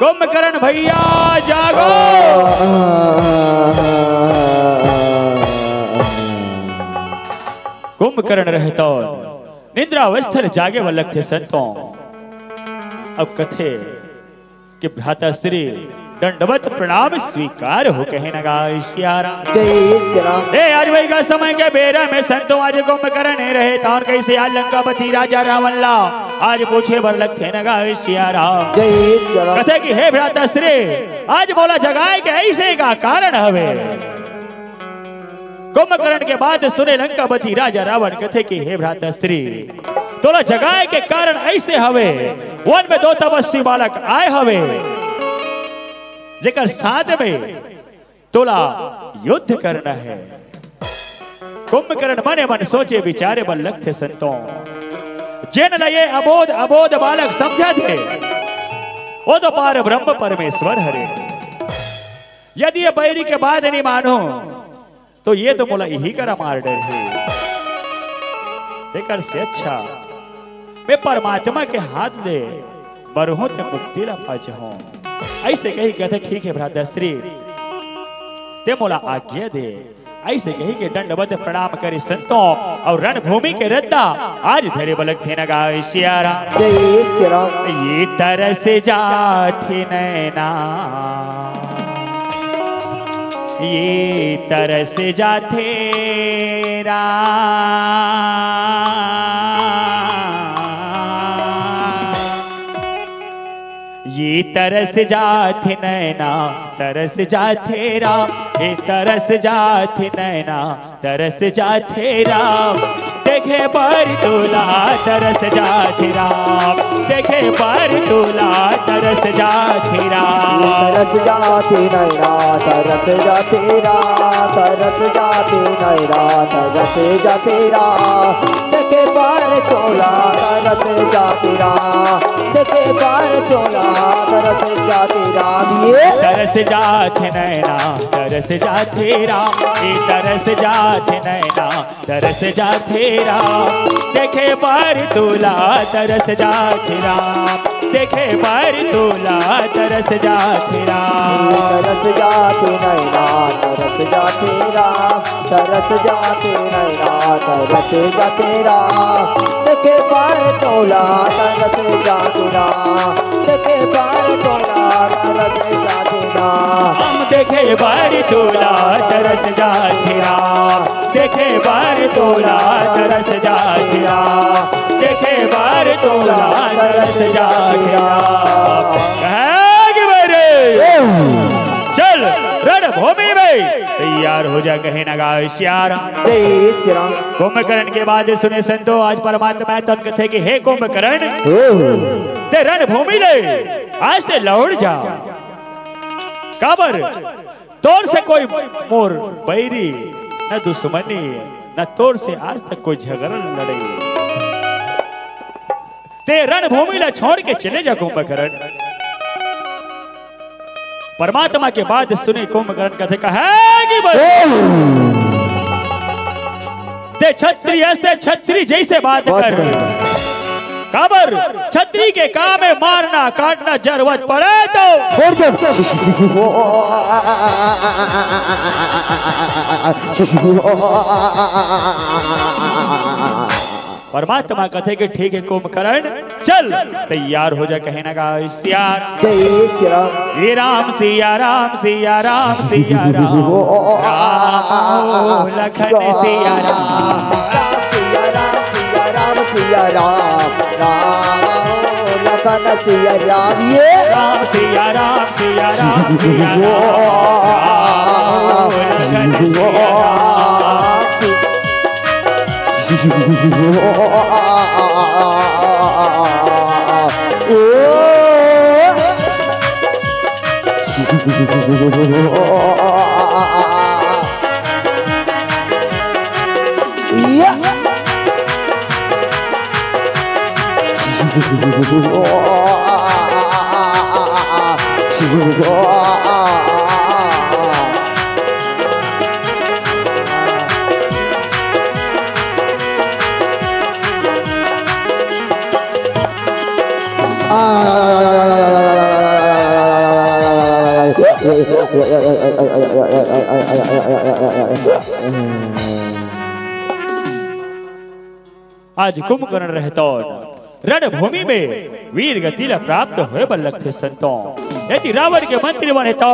कुंभकर्ण भैया जागो। कुंभकर्ण रहता निद्रावस्था जागे बलक थे संतों। अब कथे कि भ्राता श्री दंडवत प्रणाम स्वीकार हो कहे न गाय सिया राम। आज वही का समय के बेरा में संतों आज कुंभकर्ण रहे था और कैसे आज लंकापति राजा रावण ला आज पूछे बर लगते न गाय सिया राम। कथे कि हे भ्राता श्री आज बोला जगाए के ऐसे का कारण हवे। कुंभकर्ण के बाद सुने लंकापति राजा रावण कथे कि हे भ्राता श्री तोला जगाए के कारण ऐसे हवे। वन में 2 तपस्वी बालक आए हवे जेकर साथ में तोला युद्ध करना है। कुंभकर्ण मने मन सोचे विचारे बल लगते संतों जिन ये अबोध अबोध बालक समझा थे वो तो पार ब्रह्म परमेश्वर हरे। यदि ये बैरी के बाद नहीं मानो तो ये तो बोला यही करा मार डर है। देकर से अच्छा मैं परमात्मा के हाथ ले बरहों से मुक्ति ला पाचहूं। ऐसे कही कहते ठीक है भ्राता श्री ते मोला आज्ञा दे। ऐसे कही के दंडवत प्रणाम करे संतों और रणभूमि के रद्दा आज धरे बलक थे न गाय सिया राम। ये तरस जाथी नैना, ये तरस जाथे ये तरस जाथे नैना तरस जाथे राम। ये तरस जाथे नैना तरस जाथे राम। देखे पर तुला तरस जाथे राम। देखे पर तुला तरस जाथे राम। तरस जाथे नैना तरस जाथे राम। तरस जाथे नैना तरस जाथे राम। देखे पर तुला तरस जाथे राम। देखे पर तुला तरस जाथे राम। ये तरस जाथे नैना तरस जाथे राम। ये तरस जाथे नैना तरस जाथे राम। देखे पर तुला तरस जाथे राम। देखे पर तुला तरस जाथे राम। तरस जाथे नैना तरस जाथे राम। तरस जाथे नैना तरस जाथे राम। देखे पर तुला तरस जाथे राम। देखे पर तुला तरस जाथे राम। हम देखे पर तुला तरस जाथे राम। देखे पर तुला तरस जाथे राम। देखे पर तुला तरस जाथे राम। तैयार हो जा कहे ना गाय श्यारा। जय श्री राम। कुंभकर्ण के बाद सुने संतो आज परमात्मा तो कथे कि हे कुंभकर्ण ते रण भूमि ले आज ते लौट जा काबर तोर से कोई मोर बैरी न दुश्मनी न तोर से आज तक कोई झगड़ा लड़े ते रण भूमि ला छोड़ के चले जा कुंभकर्ण। परमात्मा के बाद सुने कुंभकर्ण कथे कहा ते छत्री हस्ते छत्री जैसे बात कर काबर छत्री के काम में मारना काटना जरूरत पड़े तो परमात्मा कथे के ठीक है कुंभकर्ण चल तैयार हो जा कहे ना गाय सियार। जय श्री राम। ये राम सिया राम सिया राम सिया राम राम लखन सिया राम सिया राम सिया राम सिया राम राम लखन सिया राम। ये राम सिया राम सिया राम सिया राम लखन सिया राम। आज कुंभकर्ण रहतो रणभूमि में वीर गति प्राप्त हुए बल्लख थे संतों यदि रावण के मंत्री बने तो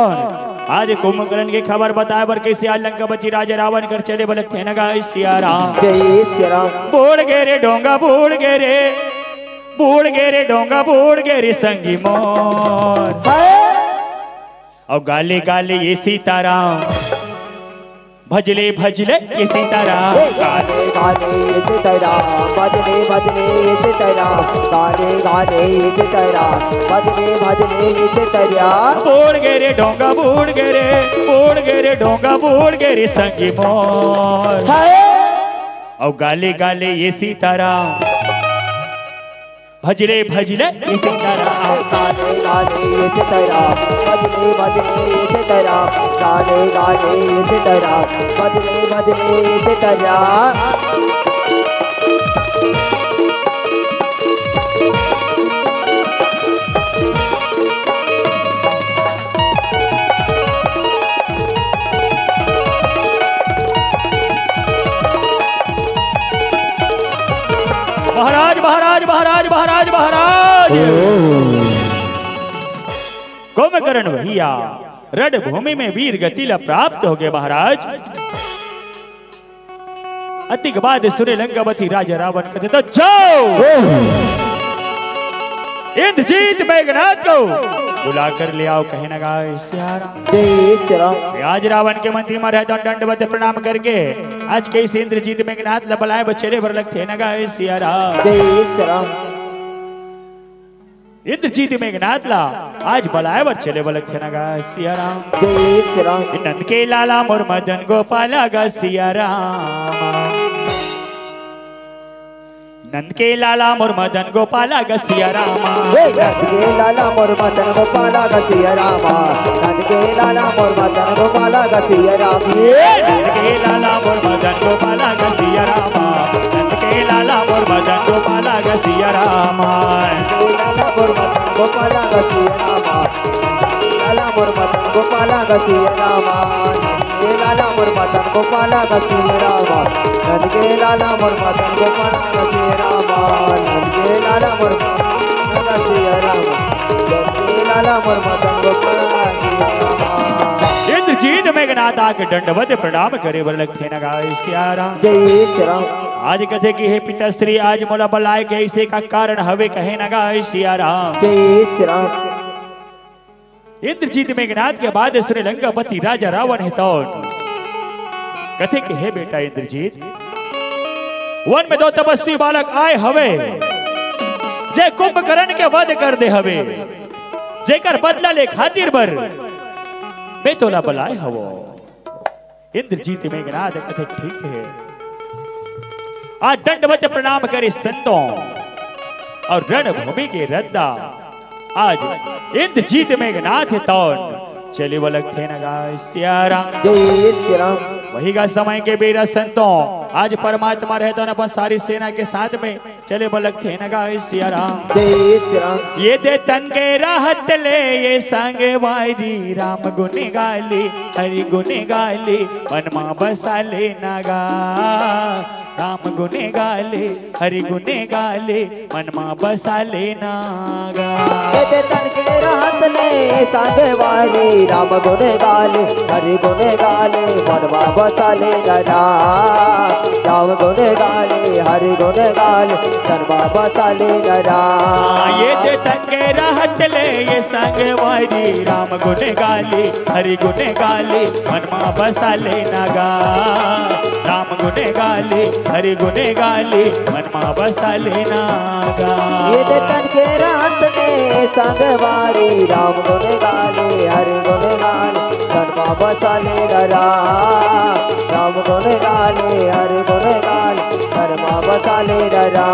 आज कुंभकर्ण की खबर बताए बर कैसे आज लंका बची राजा रावण कर चले बल्लख थे नगा सिया राम। जय श्री राम। बूढ़ गे रे डोंगा बूढ़ गे रे बूढ़ गे रे डोंगा बूढ़ गे रे संगी मोर और गाले गाले ये सीताराम भजले भजले ये सीताराम गाले गाले ये सीताराम भजले भजले ये सीताराम गाले गाले ये सीताराम भजले भजले ये सीताराम। बूढ़ गे रे डोंगा बूढ़ गे रे बूढ़ गे रे डोंगा बूढ़ गे रे संगी मोर और गाले गाले ये सीताराम भजले भजले ये सीताराम गाले गाले ये सीताराम भजले भजले ये सीताराम गाले गाले ये सीताराम भजले भजले ये सीताराम। महाराज महाराज महाराज महाराज महाराज कुंभकर्ण भैया रणभूमि में वीर गति प्राप्त हो गए महाराज। अति के बाद सुरे लंकावती राजा रावण कहते तो जाओ इंद्रजीत मेघनाथ को बुला कर ले आओ कहे ना गाय जय श्री राम। आज रावण के मंत्री में रहता दंडवत प्रणाम करके आज कैसे इंद्रजीत मेघनाथ लबलाए बचेरे भर लगते ना गाय सिया राम। जय श्री राम। इंद्रजीत मेघनाथ ला आज बलाए बर चले बलक थे ना गाय सिया राम। जय श्री राम। नंद के लाला मोर मदन गोपाला गा सिया राम नंद के लाला मोर मदन गोपाला गा सिया राम नंद के लाला मोर मदन गोपाला गा सिया राम नंद के लाला मोर मदन गोपाला गा सिया राम। नंद के लाला मोर मदन गोपाला गा सिया राम नंद के लाला मोर मदन गोपाला गा सिया राम गोपाला गा सिया राम लाला मोर मदन गोपाला गा सिया राम लाला मोर मदन गोपाला गा सिया राम नंद के लाला मोर मदन गोपाला गा सिया राम नंद के लाला मोर मदन गा सिया राम नंद के लाला मोर मदन गोपाला गा सिया राम। इंद्रजीत मेघनाथ आके दंडवत प्रणाम करे बर लगथे ना गाय सिया राम। जय श्री राम। आज कथे की हे पिताश्री आज मोला बलाय के ऐसे का कारण हवे कहे ना गाय सिया राम। जय श्री राम। इंद्रजीत मेघनाथ के बाद श्रीलंकापति राजा रावण है तो कथे के हे बेटा इंद्रजीत, वन में दो तपस्वी बालक आए हवे, जे कुंभकर्ण के वध कर दे हवे, जेकर बदला ले खातिर बर बेतोला बलाए हवो। इंद्रजीत मेघनाद कथे ठीक है। आज दंडवत प्रणाम करे संतों और रणभूमि के रद्दा, आज इंद्रजीत मेघनाथ तौन चले वलक थे नगा सियारा। जय श्री राम। वही का समय के बेरा संतों, आज परमात्मा रहता न अपन सारी सेना के साथ में चले बलक थे नगा सियारा। जय श्री राम। ये दे तन के राहत ले ये संगे वारी, राम गुने गाली हरि गुने गाली, मन मां बसा ले नगा। राम गुने गाले हरि गुने गाले, मन मां बसा ले नागा। ये तन के राहत ले संगे वारी, राम गुने गाले हरि गुने गाले, मन मां बसा ले नगा। राम गुने गाले हरि गुने गाले, मन मां बसा ले नगा। ये दे तन के राहत ले ये संगे वारी, राम गुने गाले हरि गुने गाले, मन मां बसा ले नागा। राम गुने गाले हरि गुने गाले, मन मां बसा ले नागा। ये तन के रात ने संगवारी, राम गुने गाले हरि गुने गाले, मन मां बसा ले नगा। राम गुने गाले हरि गुने गाले, मन मां बसा ले नगा।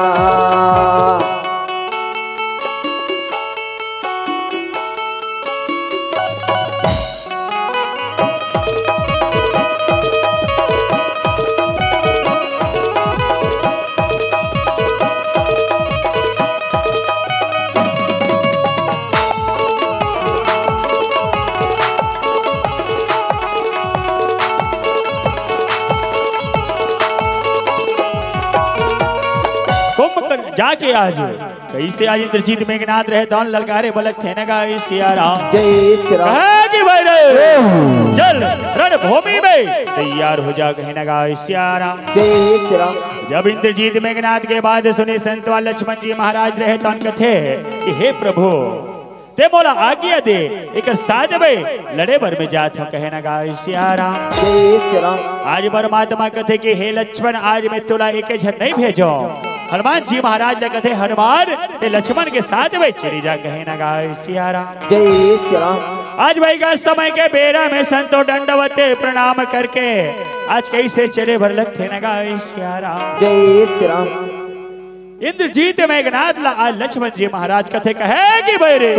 जाके आज कैसे आज इंद्रजीत मेघनाथ रहे दौन ललकारे बलक थे नगा सियारा। जय श्री राम। चल रणभूमि में तैयार हो जा कहे नगा सियारा। जय श्री राम। जब इंद्रजीत मेघनाथ के बाद सुने संतवा लक्ष्मण जी महाराज रहे तो कथे कि हे प्रभु ते मोला आज्ञा दे, एक साथ में लड़े बर में जात हो कहे नगा सियारा। जय श्री राम। आज परमात्मा कथे कि हे लक्ष्मण आज मैं तुला एक झन नहीं भेजो। हनुमान जी महाराज ने कथे हनुमान ते लक्ष्मण के साथ में चली जा कहे नगा सियारा। जय श्री राम। आज भाई का समय के बेरा में संतो दंडवते प्रणाम करके आज कैसे चले भर लगते नगा सियारा। जय श्री राम। इंद्रजीत मेघनाथ लक्ष्मण जी महाराज कथे कहे कि बैरे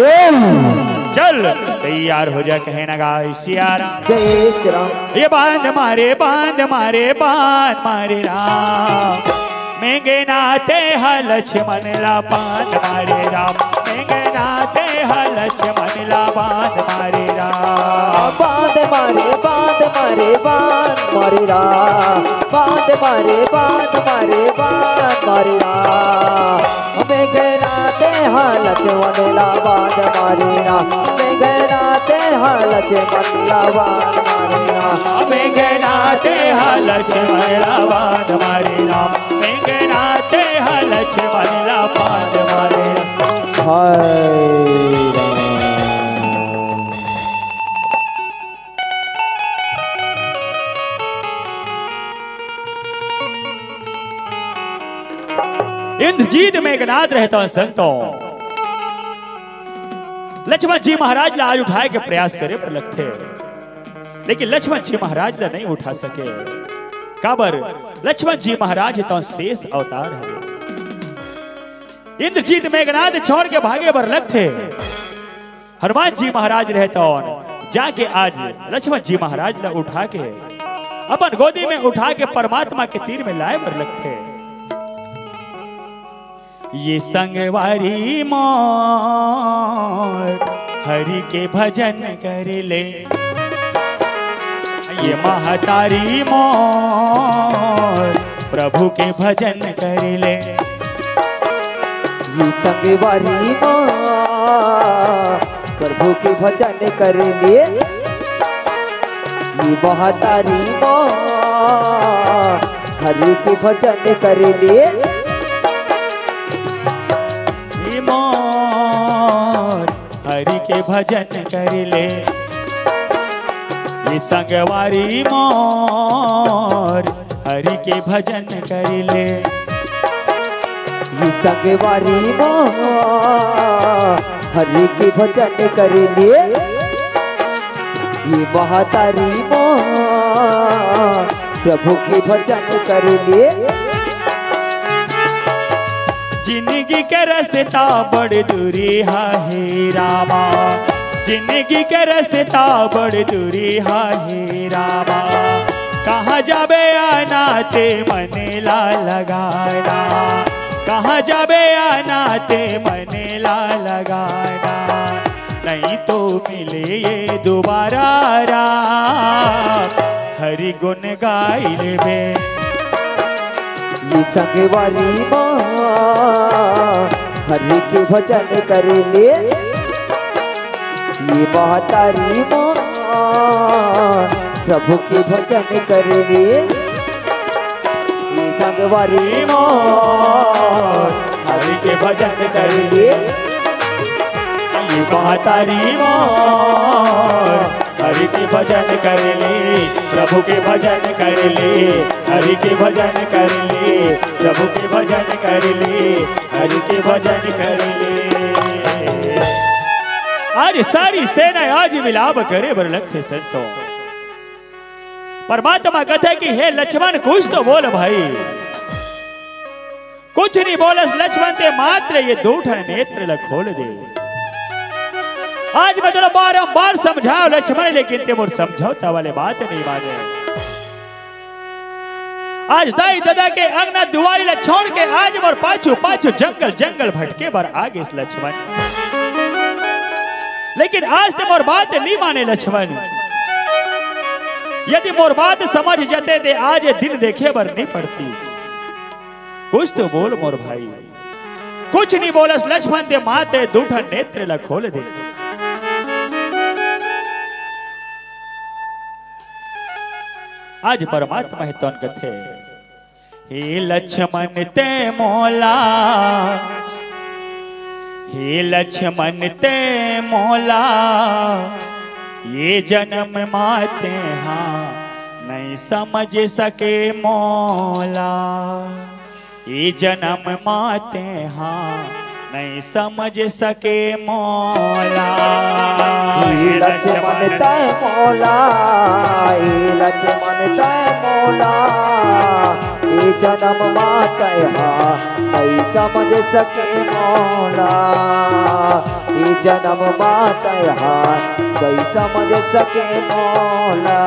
चल तैयार हो जा कहे नगा सियारा। जय श्री राम। ये बांध मारे बांध मारे बांध मारे राम, मेघनाथे हा लक्ष्मण ला बांध मारे राम, मेघनाथे हा लक्ष्मण ला बांध मारे राम। बांध मारे बांध मारे बांध मारे राम, बांध मारे बांध मारे बांध मारे राम। मेघनाथे हा लक्ष्मण ला बांध मारे राम, मेघनाथे हा लक्ष्मण ला बांध मारे राम, मेघनाथे हा लक्ष्मण ला बांध मारे राम, मेघनाथे हा लक्ष्मण ला बांध मारे राम। हाय इंद्रजीत मेघनाथ रहता संतों लक्ष्मण जी महाराज ला आज उठाए के प्रयास करे पर लगते, लेकिन लक्ष्मण जी महाराज ला नहीं उठा सके। काबर लक्ष्मण जी महाराज तो शेष अवतार है। इंद्रजीत मेघनाथ छोड़ के भागे पर लगते, हनुमान जी महाराज रहता जाके आज लक्ष्मण जी महाराज ला उठा के अपन गोदी में उठा के परमात्मा के तीर में लाए पर लगते। ये संगवारी मोर हरि के भजन कर ले, ये महतारी मोर प्रभु के भजन कर ले। ये संगवारी मोर प्रभु के भजन कर ले, ये महतारी मोर हरि के भजन कर ले। हरि के भजन कर ले, ये संगवारी मोर हरि के भजन कर ले। ये संगवारी मोर हरि के भजन कर ले। ये महतारी मोर प्रभु के भजन कर ले। जिंदगी के रास्ता बड़ दूरी है रामा, जिंदगी के रास्ता बड़ दूरी है रामा। कहाँ जाबे आना ते मने ला लगाना, कहाँ जाबे आना ते मने ला लगाना। नहीं तो मिले ये दोबारा राम, हरि गुण गाई लेबे। ये संगवारी माँ हरि के भजन कर ले। ये महतारी माँ प्रभु के भजन कर ले। ये संगवारी माँ हरि के भजन कर ले। ये महतारी मोर हरि के भजन कर ले, प्रभु के भजन कर ले, हरि के भजन कर ले, प्रभु के भजन कर ले, हरि के भजन कर ले। आज सारी सेना आज विलाप करे बरलख थे संतों। परमात्मा कहते हैं कि हे लक्ष्मण कुछ तो बोल भाई। कुछ नहीं बोलस लक्ष्मण ते मात्र ये दूठन नेत्र ल खोल दे। आज मैं तुझे बारंबार समझाओ लक्ष्मण, लेकिन ते मोर समझौता वाले बात नहीं माने। आज दाई दादा के अंगना दुआरी ला छोड़ के आज मोर पाछू पाछू जंगल जंगल भटके बर आगे इस लक्ष्मण। लेकिन आज ते मोर बात नहीं माने लक्ष्मण। यदि मोर बात समझ जाते थे आज दिन देखे बर नहीं पड़ती। कुछ तो बोल मोर भाई। कुछ नहीं बोलस लक्ष्मण ते माते दूठा नेत्र ला खोल दे। आज परमात्मा है तो कथे हे लक्ष्मण ते मोला, हे लक्ष्मण ते मोला। ये जन्म माते हाँ नहीं समझ सके मोला। ये जन्म माते हाँ नहीं समझ सके मोला। ये लक्ष्मण तय मोला, ये लक्ष्मण तय मोला। ये जन्म माते हाँ नहीं समझ सके मोला। ये जन्म माते हाँ नहीं समझ सके मोला।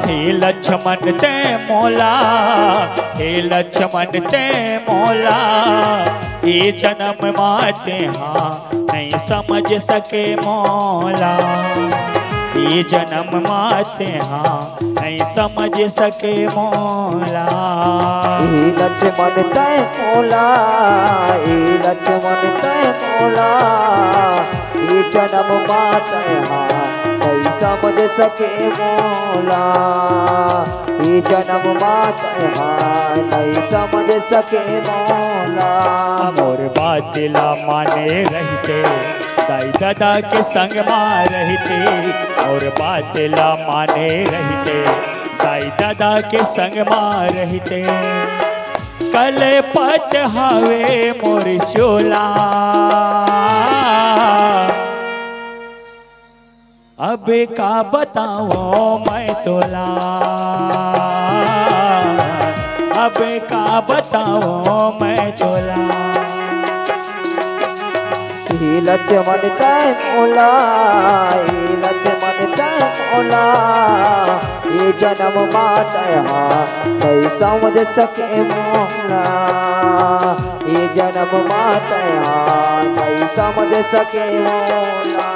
हे लक्ष्मण ते मोला, हे लक्ष्मण ते मोला। ये जन्म माते हाँ नहीं समझ सके मोला। ये जन्म माते हाँ नहीं समझ सके मोला। ये लक्ष्मण तय मोला, ये लक्ष्मण तय मोला। ये जन्म माते हाँ नहीं समझ सके मोला। ये जन्म माते हाँ नहीं समझ सके मोला। मोर बातिला माने रहते दाई दादा के संग मां रहते। और बातिला माने रहते दाई दादा के संग मां रहते। कल पत हवे मोर चोला। अब का बताओ मैं तोला। अब का बताओ मैं तोला। ये लक्ष्मण तय मोला, ये लक्ष्मण तय मोला। ये जन्म माते हाँ नहीं समझ सके मोला। ये जन्म माते हाँ नहीं समझ सके मोला।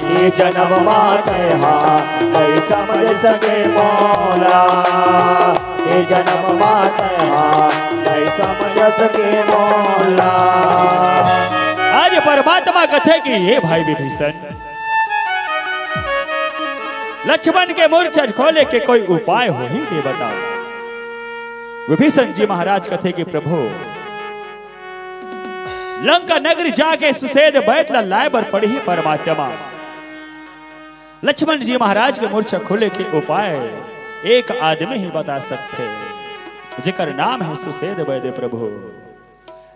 ये जन्म माते हाँ नहीं समझ सके मोला। ये जन्म माते हाँ नहीं समझ सके मोला। आज परमात्मा कथे कि ये भाई विभीषण लक्ष्मण के मूर्छा खोले के कोई उपाय हो ही दे बताओ। विभीषण जी महाराज कथे कि प्रभु लंका नगरी जाके सुसेद बैतला लाए बर पड़ी ही परमात्मा। लक्ष्मण जी महाराज के मूर्छा खुले के उपाय एक आदमी ही बता सकते, जिकर नाम है सुसेद वैद्य प्रभु।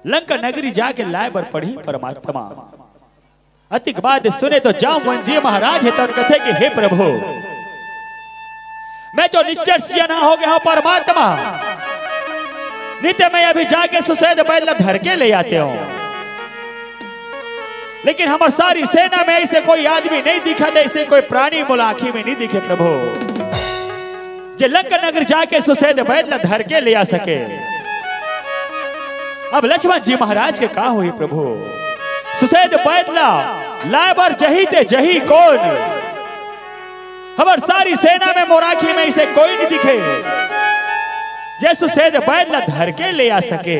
लंका नगरी जाके लाए बर पढ़ी परमात्मा। अतिक बात सुने तो जामवन जी महाराज है तो कथे कि हे प्रभु, मैं जो निच्चर सिया ना हो गया हूं परमात्मा, नित्य मैं अभी जाके सुसेद वैद्य धर के ले आते हूं, लेकिन हमारी सारी सेना में ऐसे कोई आदमी नहीं दिखा दे, ऐसे कोई प्राणी मुलाकी में नहीं दिखे प्रभु, जो लंका नगर जाके सुसेद वैद्य धर के ले आ सके। अब लक्ष्मण जी महाराज के कहा हुई प्रभु, सुसेद वैद्य लाबर जही ते जही कौन, हमारी सारी सेना में मोराखी में इसे कोई नहीं दिखे जे सुसेद वैद्य धर के ले आ सके।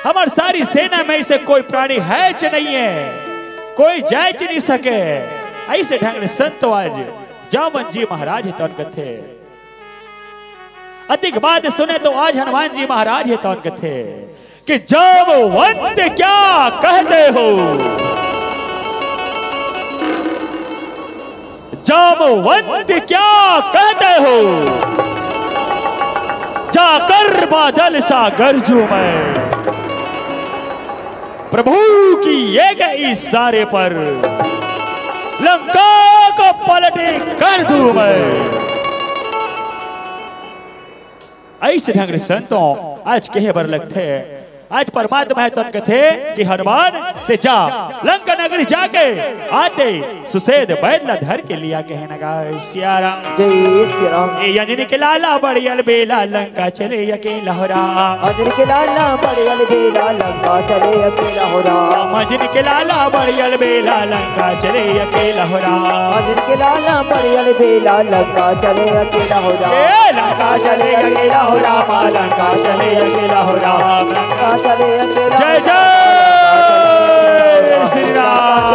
हमारी सारी सेना में इसे कोई प्राणी है च नहीं है, कोई जाय च नहीं सके। ऐसे ढंग ने संतो आज जामवन जी महाराज तो कथे। अधिक बात सुने तो आज हनुमान जी महाराज है तो कथे कि जामवंत क्या कहते हो, जामवंत क्या कहते हो, जाकर बादल सा गरजू मैं, प्रभु की एक इशारे पर लंका को पलटे कर दूं मैं। ऐसे ढंग से संतों आज कहे बर लगते, आज परमात्मा है तो कथे कि हनुमान से जा लंका नगरी जाके आते सुसेद वैद्य धर के लिया कहे नगा सियारा जय श्री राम। ए अंजनी के लाला बड़ियल बेला लंका चले अकेला हो रहा, अंजनी के लाला बड़ियल बेला लंका चले अकेला हो रहा, अंजनी के लाला बड़ियल बेला लंका चले अकेला हो रहा, अंजनी के लाला बड़ियल बेला लंका चले अकेला हो रहा, लंका चले अकेला हो रहा, लंका चले अकेला हो रहा, लंका चले अकेला जय जय श्री राम।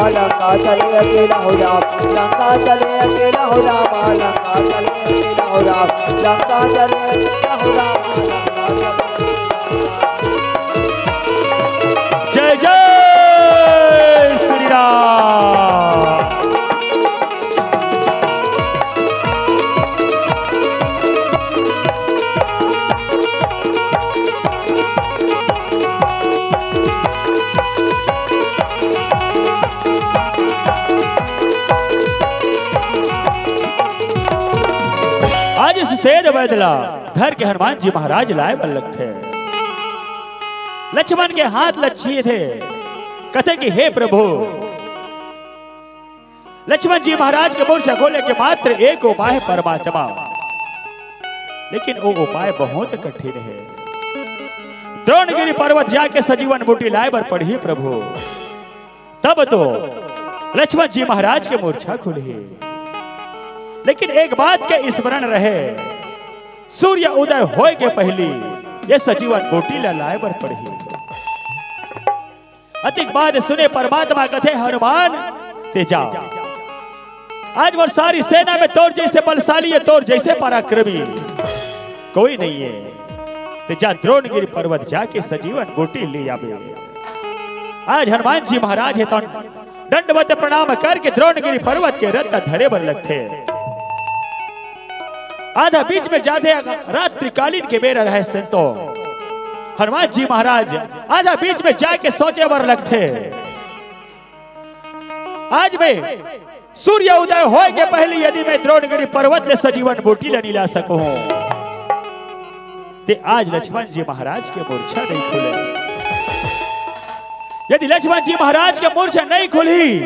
लंका चले अकेला हो रहा, लंका चले अकेला हो रहा, लंका चले अकेला हो रहा, लंका चले अकेला हो रहा। जय जय श्री राम। आज सुसेद वैद्य धर के हनुमान जी महाराज लाए बल्लभ थे, लक्ष्मण के हाथ लच्छिए थे, कथे कि हे प्रभु, लक्ष्मण जी महाराज के मूर्छा खोले के मात्र एक उपाय है परमात्मा, लेकिन वो उपाय बहुत कठिन है। द्रोणगिरी पर्वत जाके सजीवन बूटी लाए बर पड़ी प्रभु, तब तो लक्ष्मण जी महाराज के मूर्छा खुली, लेकिन एक बात के स्मरण रहे, सूर्य उदय होए के पहली ये सजीवन बूटी लाए बर पड़ी। अधिक बात सुने परमात्मा कथे हनुमान तेजा, आज वो सारी सेना में तोर जैसे बलशाली है, तोर जैसे पराक्रमी कोई नहीं है, तेजा द्रोणगिरी पर्वत जाके सजीवन बूटी ले आवे। आज हनुमान जी महाराज है तो दंडवत प्रणाम करके द्रोणगिरी पर्वत के रत्न धरे बर लगते, आधा बीच में जाते रात्रिकालीन के बेरा रहे संतो हनुमान जी महाराज आधा बीच में जाके सोचे बर लगते, आज में सूर्य उदय होए के पहले यदि मैं द्रोणगिरी पर्वत ले सजीवन बूटी ले ला सकूं, ते आज लक्ष्मण जी महाराज के मूर्छा नहीं खुले। यदि लक्ष्मण जी महाराज के मूर्छा नहीं खुली,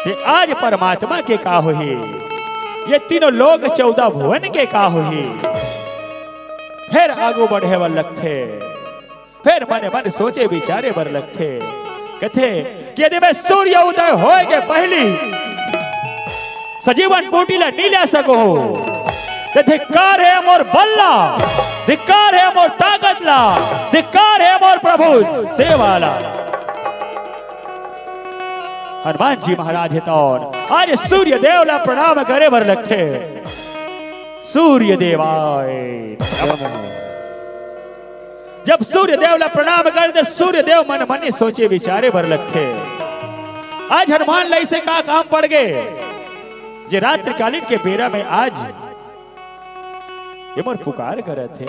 ते आज परमात्मा के का होही, ये तीनों लोग 14 भुवन के का होही। फिर आगू बढ़े बर लगते, फिर मने मन सोचे विचारे बर लगते, कथे कि यदि मैं सूर्य उदय होए के पहली सजीवन बूटी ला नहीं ले सको, तो धिक्कार है मोर बल्ला, धिक्कार है मोर ताकत ला, धिक्कार है मोर प्रभु सेवाला। हनुमान जी महाराज है तो आज सूर्य देव ला प्रणाम करे बर लगते, सूर्य देवाय नमः। जब सूर्य देव ला प्रणाम करते सूर्य देव मन मन सोचे विचारे बर लगते, आज हनुमान लाई से का काम पड़ गए जे रात्रिकालीन के बेरा में आज ये मोर पुकार करे थे।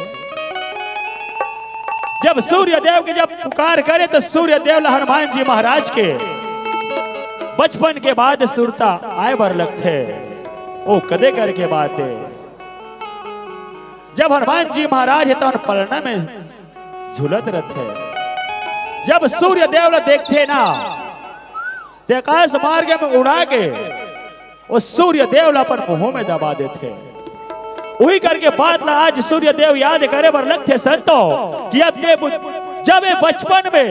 जब सूर्य देव के जब पुकार करे तो सूर्य देव हनुमान जी महाराज के बचपन के बाद सुरता आए बर लगते ओ कदे कर के बात है। जब हनुमान जी महाराज तो पलना में झुलत रहते, जब सूर्य देव देखते ना ते आकाश मार्ग में उड़ा के वो सूर्य देव अपन मुंह में दबा देते। वही करके बात ला आज सूर्य देव याद करे बर लगते संतो कि अब जब ये बचपन में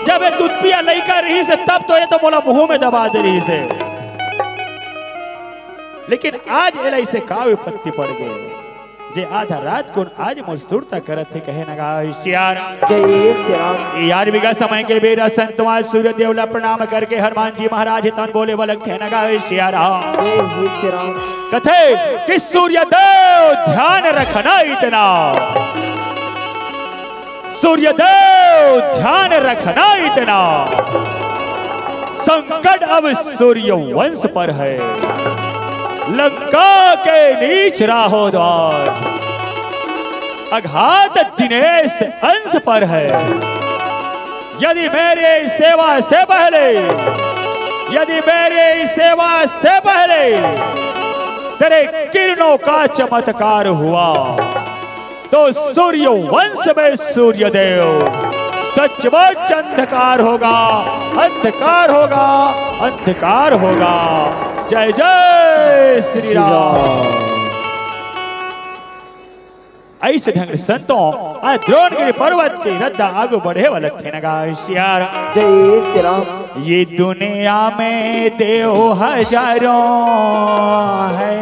जब ये दूध पिया लड़का रही से तब तो ये तो बोला मुंह में दबा दे रही से, लेकिन आज एल से का विपत्ति पड़ गई जे आधा रात को आज मुस्तुरता करत थे कहे नगा श्यार यार बिगा समय के बेरा संतवा सूर्य देवला प्रणाम करके हनुमान जी महाराज तन बोले बलक थे नगा श्यारा कथे कि सूर्य देव ध्यान रखना इतना, सूर्य देव ध्यान रखना इतना, संकट अब सूर्य वंश पर है, लंका के नीच राहो द्वार, अघात दिनेश अंश पर है। यदि मेरे सेवा से पहले, यदि मेरे सेवा से पहले तेरे किरणों का चमत्कार हुआ तो सूर्य वंश में सूर्य देव सचमुच अंधकार होगा, अंधकार होगा, अंधकार होगा। जय जय श्री राम। ऐसे ढंग संतों आज द्रोणगिरी पर्वत के रद्दा आगे बढ़े वाले थे नगा श्यार जय श्री राम। ये दुनिया में देव हजारों है,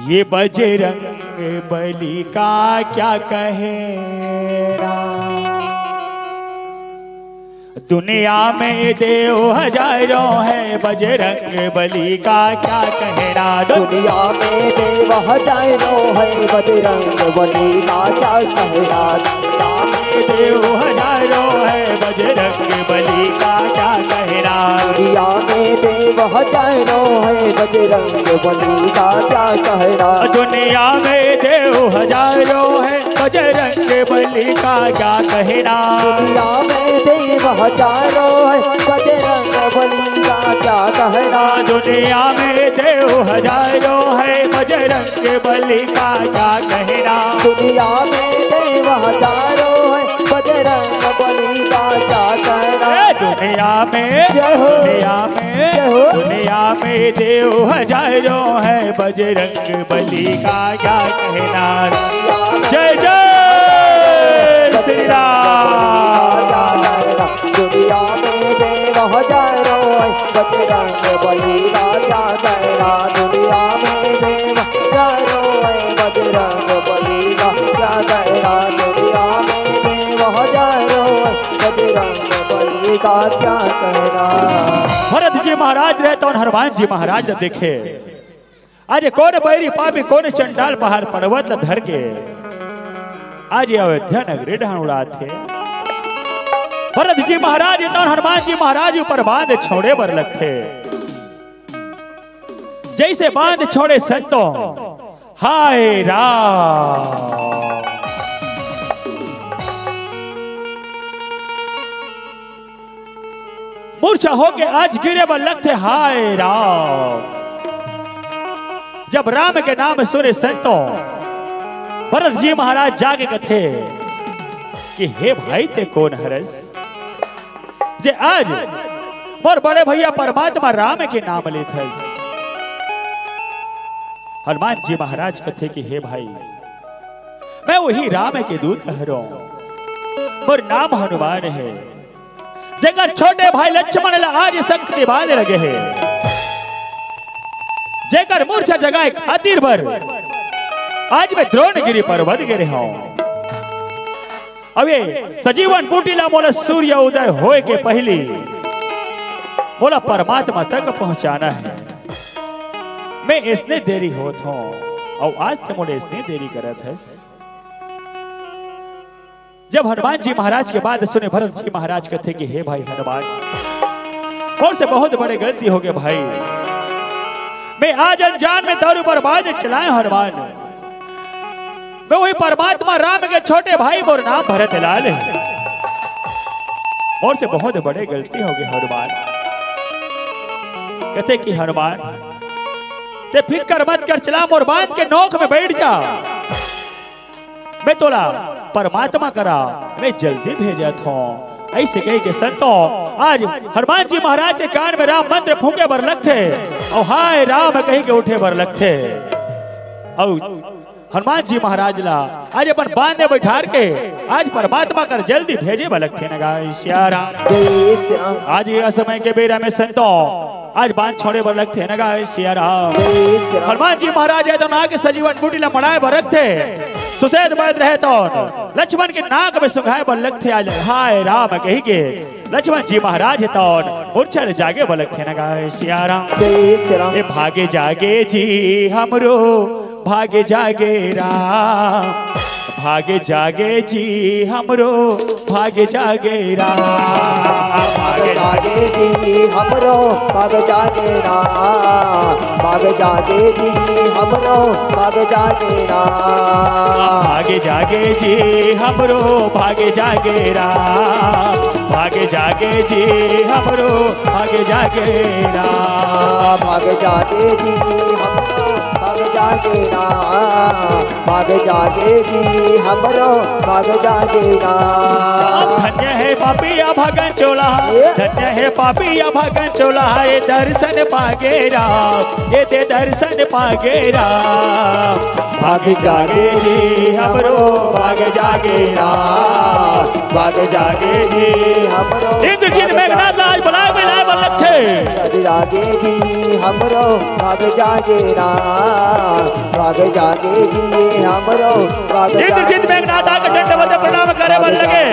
ये बजरंग बली का क्या कहेगा। दुनिया में देव हजारों है, बजरंग बली का क्या कहना। दुनिया में देव हजारों है, बजरंग बली का क्या कहना। देव हजारों है, बजरंग बली का क्या कहना। दुनिया में देव हजारों है, बजरंग बली का क्या कहना। दुनिया में देव हजारों है, बजरंग बली का क्या कहना। दुनिया में देव हजारों है, बजरंग बली का क्या कहना। दुनिया में देव हजारों है, बजरंग बली का क्या कहना। दुनिया में देव हजारों है, बजरंग बली का क्या कहना। दुनिया में, दुनिया में, दुनिया में देव हजारों है, बजरंग बली का क्या कहना। जय जय श्री राम। दुनिया में देव हजारों है, बजरंग बली का क्या कहना। दुनिया में देव हजारों है, बजरंग बली का क्या कहना। दुनिया में देव हजारों है, बजरंग बली का क्या कहना। भरत जी महाराज रहते और हनुमान जी महाराज देखे आज कौन बैरी पापी कौन चंडाल पहाड़ पर्वत धर के आज अयोध्या नगरी ढाण उड़ाते। भरत जी महाराज और हनुमान जी महाराज ऊपर बांध छोड़े बर लगते। जैसे बांध छोड़े संतों हाय राम। मूर्छा होके आज गिरे बर लगते हाय राम। जब राम के नाम सुने संतों भरत जी महाराज जाके कथे कि हे भाई ते कौन हरस जे आज मोर बड़े भैया परमात्मा राम के नाम लेत हस। हनुमान जी महाराज कथे कि हे भाई मैं वही राम के दूत हरो, मोर नाम हनुमान है। जगह छोटे भाई लक्ष्मण ला आज शक्ति बांध लगे है, जेकर मूर्छा जगाए खातिर भर आज मैं द्रोणगिरी पर्वत गिरे हूं। अबे सजीवन बूटीला मोला सूर्य उदय होए के पहली मोला परमात्मा तक पहुंचाना है। मैं इसने देरी होत हूं, और आज तो मोले इसने देरी करत हस। जब हनुमान जी महाराज के बाद सुने भरत जी महाराज कहते कि हे भाई हनुमान, और से बहुत बड़े गलती हो गए भाई। मैं आज अनजान में दारू बर्बाद चलाए हनुमान। मैं वही परमात्मा राम के छोटे भाई और नाम भरत लाल है, और से बहुत बड़े गलती हो गई हनुमान। कहते कि हनुमान ते फिक्र मत कर, चला मोर बांध के नोक में बैठ जा। मैं तोला परमात्मा करा मैं जल्दी भेजा था। ऐसे कही के संतो आज हनुमान जी महाराज के कान में राम मंत्र फूके बर लगते और हाय राम कही के उठे बर लगते। और हनुमान जी महाराज ला आज अपन बांधे बैठार के आज परमात्मा कर जल्दी भेजे बर लगते न गाय श्यारा। आज ये समय के बेरा में संतो आज बांध छोड़े बर लगते न गाय श्यारा। हनुमान जी महाराज है तो ना के सजीवन बूटी ला मड़ाए बर रखते, सुसैद बैद रहे तो लक्ष्मण के नाक में सुंघाए बर लगते। आज हाय राम कही के लक्ष्मण जी महाराज है तो उछल जागे बर लगते न गाय श्यारा। ए भागे जागे जी हमरो भागे जागे राम, भागे जागे जी हमरो भागे जागे राम। भागे जागे जी हमरो भागे जागे राम, भागे जागे जी हमरो भागे जागे राम। भागे जागे जी हमरो भागे जागे राम, भागे जागे जी हमरो भागे जागे राम। भागे जागे जी हमरो भागे जागे राम, भागे जागे जी हमरो भागे जागे राम। धन्य है पापिया भगन चोला, धन्य है पापिया भगन चोला। ये दर्शन पागे राम, ये ते दर्शन पागे राम। भागे जागे जी हमरो भागे जागे राम, भागे जागे जी हमरो इंद्रजीत मेघनाथ आज बुलाए मिलाए बल्लभ थे। जागे जी हमरो भागे जागे राम, भागे जागे जी हमरो भागे इंद्रजीत मेघनाथ आके दंडवत प्रणाम करे बल लगे।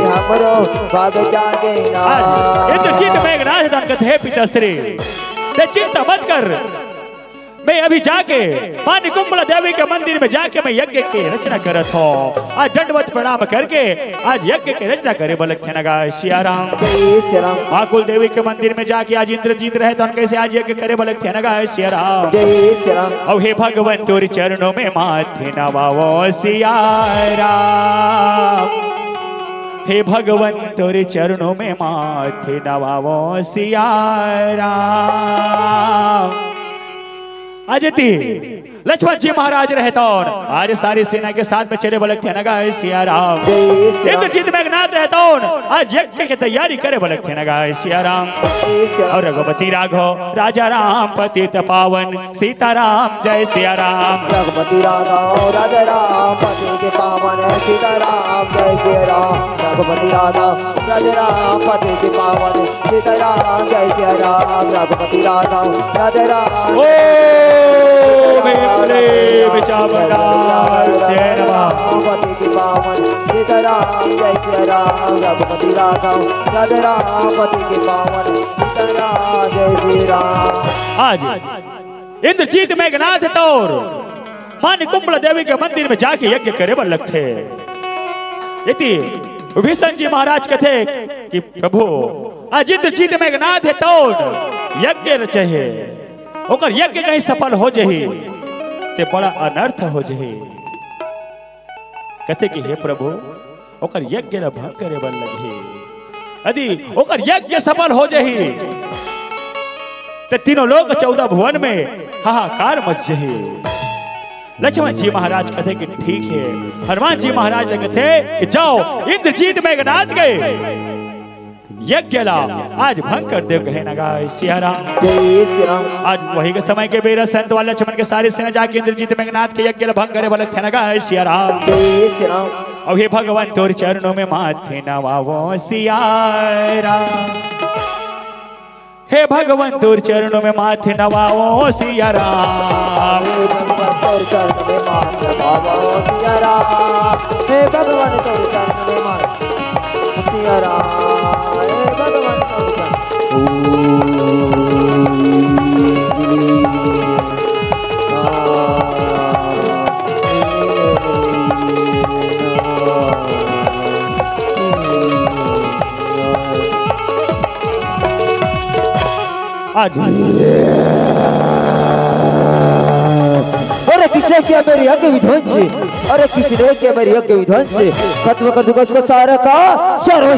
हमरो भागे जागे राम। इंद्रजीत मेघनाथ दान कहते हैं पिताश्री ते चिंता मत कर, मैं अभी जाके मां निकुंभला देवी के मंदिर में जाके मैं यज्ञ की रचना करत हूँ। आज दंडवत प्रणाम करके आज यज्ञ की रचना करे बलक थे नगा सियाराम। मां कुल देवी के मंदिर में जाके आज इंद्रजीत रहे तो कैसे आज यज्ञ करे बलक थे नगा सियाराम। और हे भगवान तोर चरणों में माथे नवाओ सियाराम, हे भगवान तोरे चरणों में माथे नवाओ सियाराम। अजती लक्ष्मण जी महाराज रहता और आज सारी सेना के साथ में चले बलक थे नगा सियाराम। इंद्रजीत मेघनाथ रहता और आज यज्ञ की तैयारी करे बलक थे नगा सियाराम। और रघुपति राघव राजा राम पतित पावन सीताराम जय सियाराम। रघुपति राघव राजा राम पतित पावन सीताराम जय सियाराम। रघुपति राघव राजा राम पतित पावन सीताराम जय सियाराम। रघुपति राघव राजा राम पतित पावन सीताराम जय सियाराम। रघुपति राघव राजा राम पतित पावन सीताराम जय सियाराम। आज इंद्रजीत मेघनाथ तौर मां निकुंभला देवी के मंदिर में जाके यज्ञ करे बलक थे। यति विभीषण जी महाराज कहते कि प्रभु आज इंद्रजीत मेघनाथ है तौर यज्ञ रचे है, ओकर यज्ञ कहीं सफल हो जही ते बड़ा अनर्थ हो जही। कहते कि हे प्रभु ओकर यज्ञ न भंग करे बल लगे, यदि ओकर यज्ञ सफल हो जही ते तीनों लोग 14 भुवन में हाहाकार मच जही। लक्ष्मण जी महाराज कहते कि ठीक है। हनुमान जी महाराज कहते कि जाओ इंद्रजीत मेघनाथ गए यज्ञ ला आज भंग कर दे कहे नगा सियाराम। आज वही के समय के बेरा संत वाले लक्ष्मण के सारी सेना जाके इंद्रजीत मेघनाथ के यज्ञ ला भंग करे बलक थे नगा सियाराम। और हे भगवान तोर चरणों में माथे नवाओ सियाराम, हे भगवान तोर चरणों में माथे नवाओ सियाराम। तोर चरण में माथे नवाओ सियाराम, हे भगवान तोर चरण में माथे सियाराम, हे भगवान तोर चरण आज अरे किसने किया मेरी यज्ञ विध्वंस? अरे किसने किया मेरी यज्ञ विध्वंस? खत्म कर दूंगा इसको सारा का सर्व।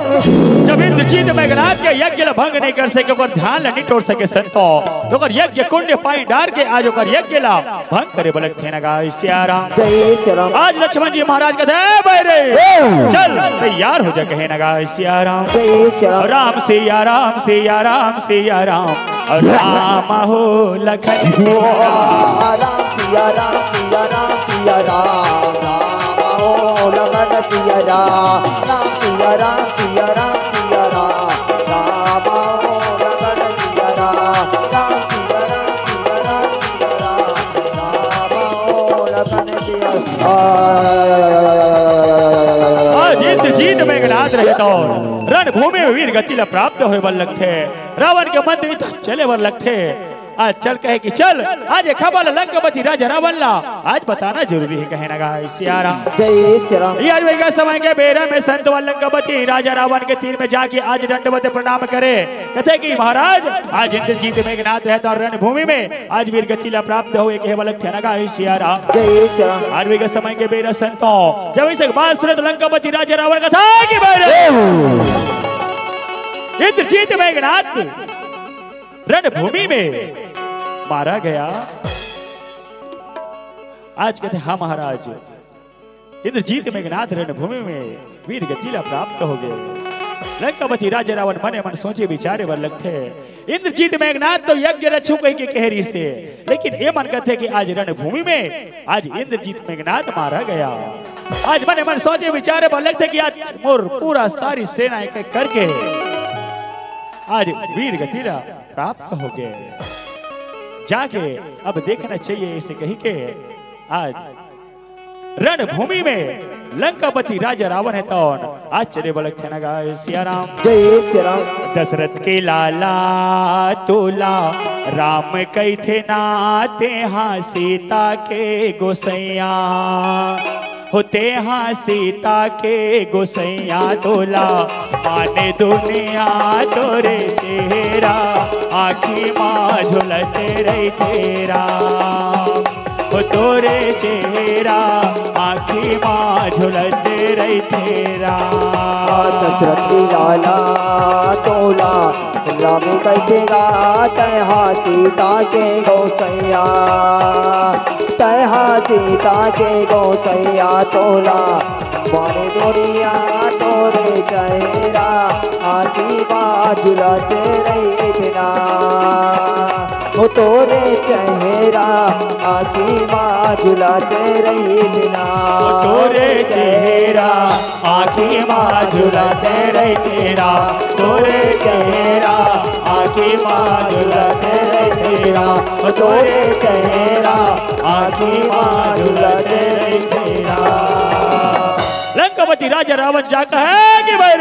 जब इंद्रजीत मेघनाथ के यज्ञ ला भंग नहीं कर सके, ओकर ध्यान ला नहीं तोड़ सके संतो, तो ओकर यज्ञ कुंड पाई डार के आज ओकर यज्ञ ला भंग करे बोले थे ना गाय सिया राम। जय श्री राम। आज लक्ष्मण जी महाराज कहते हैं बैरे चल तैयार हो जा, कहे ना गाय सिया राम। जय श्री राम। राम सिया राम सिया राम सिया राम राम हो लखन सिया राम सिया राम सिया राम सिया राम राम ओ लखन सिया राम राम सिया राम सिया राम सिया राम राम ओ लखन सिया राम राम सिया राम सिया राम सिया राम राम ओ लखन सिया आज इंद्रजीत मेघनाथ रहे तो रणभूमि में वीर गति प्राप्त हुए बल लगते, रावण के मंदिर चले वर लगते। आज चल कहे कि चल आज खबर लंकापति राजा रावण ला आज बताना जरूरी है, कहे ना गाय सिया राम। जय श्री राम। यार वेगा समय के बेरा में संत लंकापति राजा रावण के तीर में जाके आज दंडवत प्रणाम करे, कहते कि महाराज आज इंद्रजीत मेघनाथ रहता और रणभूमि में आज वीर गति ला प्राप्त हुए, कहे बलक थे ना गाय सिया राम। जय श्री राम। आज वेगा समय के बेरा संतों जब इसे बात सुनत लंकापति राजा रावण का था कि बेरे इंद्रजीत मेघनाथ रणभूमि में मारा गया। आज कहते हाँ महाराज इंद्रजीत मेघनाथ रणभूमि में वीर गतिला प्राप्त हो गए। लंकापति राजा रावण मने मन सोचे विचारे वर लगते, इंद्रजीत मेघनाथ तो यज्ञ रक्षु कह के कह रही थे, लेकिन ये मन कहते कि आज रणभूमि में आज इंद्रजीत मेघनाथ मारा गया। आज मने मन सोचे विचारे वर लगते कि आज मोर पूरा सारी सेना करके आज वीर गतिला प्राप्त हो गए। जाके अब देखना चाहिए इसे कही के आज रणभूमि में लंकापति राजा रावण है तो आज चले बलक थे ना गाय सिया राम। जय श्री राम। दशरथ के लाला तोला राम कही थे नाते हाँ सीता के गोसैया होते हाँ सीता के गोसैया तोला माने दुनिया तोरे चेहरा आखी माँ झुलते रही तेरा हो तोरे चेहरा आखी माँ झुलते रही तेरा। दशरथ की लाला तोला राम कैसे तहा सीता के गौसैया तहा सीता के गौसैया तोला मारे दुनिया तोरे चेहरा आखी बाजुला तेरे बिना हो तोरे चेहरा आखी बाजुला तेरे बिना तोरे चेहरा आखी माजुला तेरे तेरा तोरे चेहरा आखी माजुला तेरे तेरा तोरे चेहरा आखी माजुला तेरे तेरा। लंकापति राजा रावण जाकर है कि भाई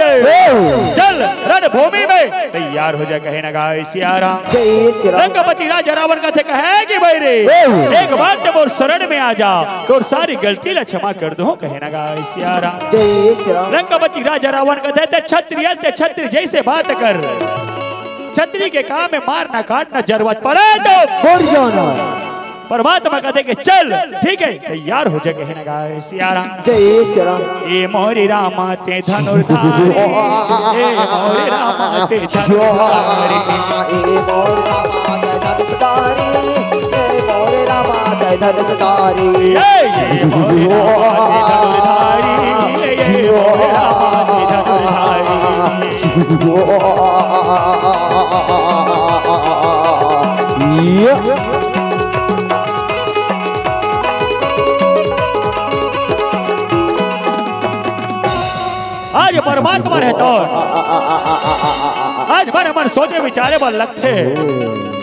चल रणभूमि में तैयार हो जा, कहे ना गाय सिया राम। लंकापति राजा रावण का थे कहे कि भाई रे एक बार जब और शरण में आ जा तो सारी गलती ला क्षमा कर दो, कहे ना गाय सिया राम। लंकापति राजा रावण का थे छत्री जैसे बात कर, छत्री के काम में मारना काटना जरूरत पड़े तो परमात्मा कहते कि चल ठीक है तैयार हो जा, कहे ना गाय सिया राम। ए मोरी रामा ते धनुर्धारी ए मोरी रामा ते धनुर्धारी ए मोरे रामा ते धनुर्धारी ए मोरी रामा ते धनुर्धारी ए मोरी रामा ते धनुर्धारी। आज परमात्मा रहता आज मन मन सोचे विचारे बल लगते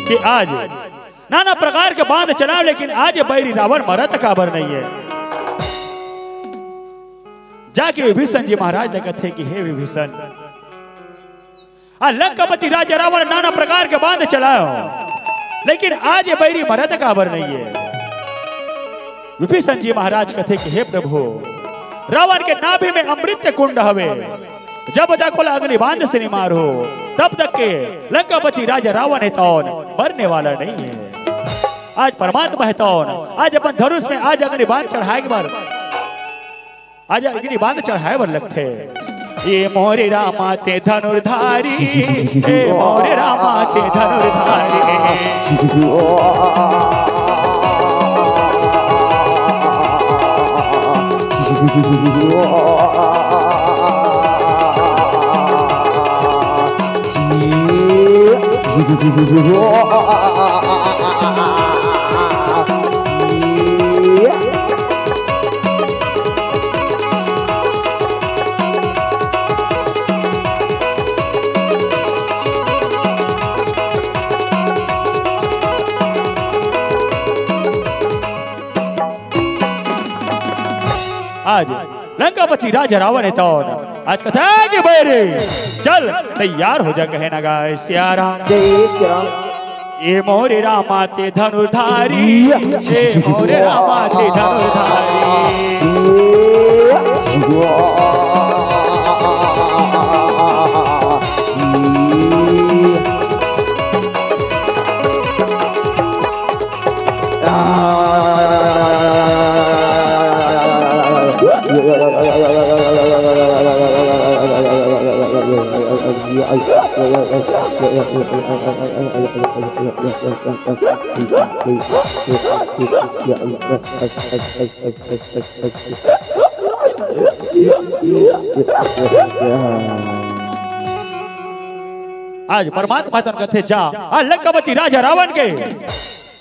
कि आज नाना प्रकार के बांध चलाओ, लेकिन आज बैरी रावण मरत काबर नहीं है। जाके विभीषण जी महाराज ने कथे कि हे विभीषण लंकापति राजा रावण नाना प्रकार के बांध चलाओ, लेकिन आज बैरी मरत काबर नहीं है। विभीषण जी महाराज कथे कि हे प्रभु रावण के नाभि में अमृत कुंड हवे, जब तक अग्निबाण से नहीं मारो तब तक के लंकापति राजा रावण है तौन मरने वाला नहीं है। आज परमात्मा है तौन आज अपन धनुष में आज अग्निबाण चढ़ाए बार आज अग्निबाण चढ़ाए बार लगते ये मोरे रामा ते धनुर्धारी ये मोरे रामा ते धनुर्धारी आज लंकापति राजा रावण है तौन आज कथा है कि बेरे चल तैयार हो जा कहे ना गाय सियारा ये मोरे रामा ते धनुर्धारी ये मोरे रामा ते धनुर्धारी आज परमात्मा तन कथे जा आ लंकापति राजा रावण के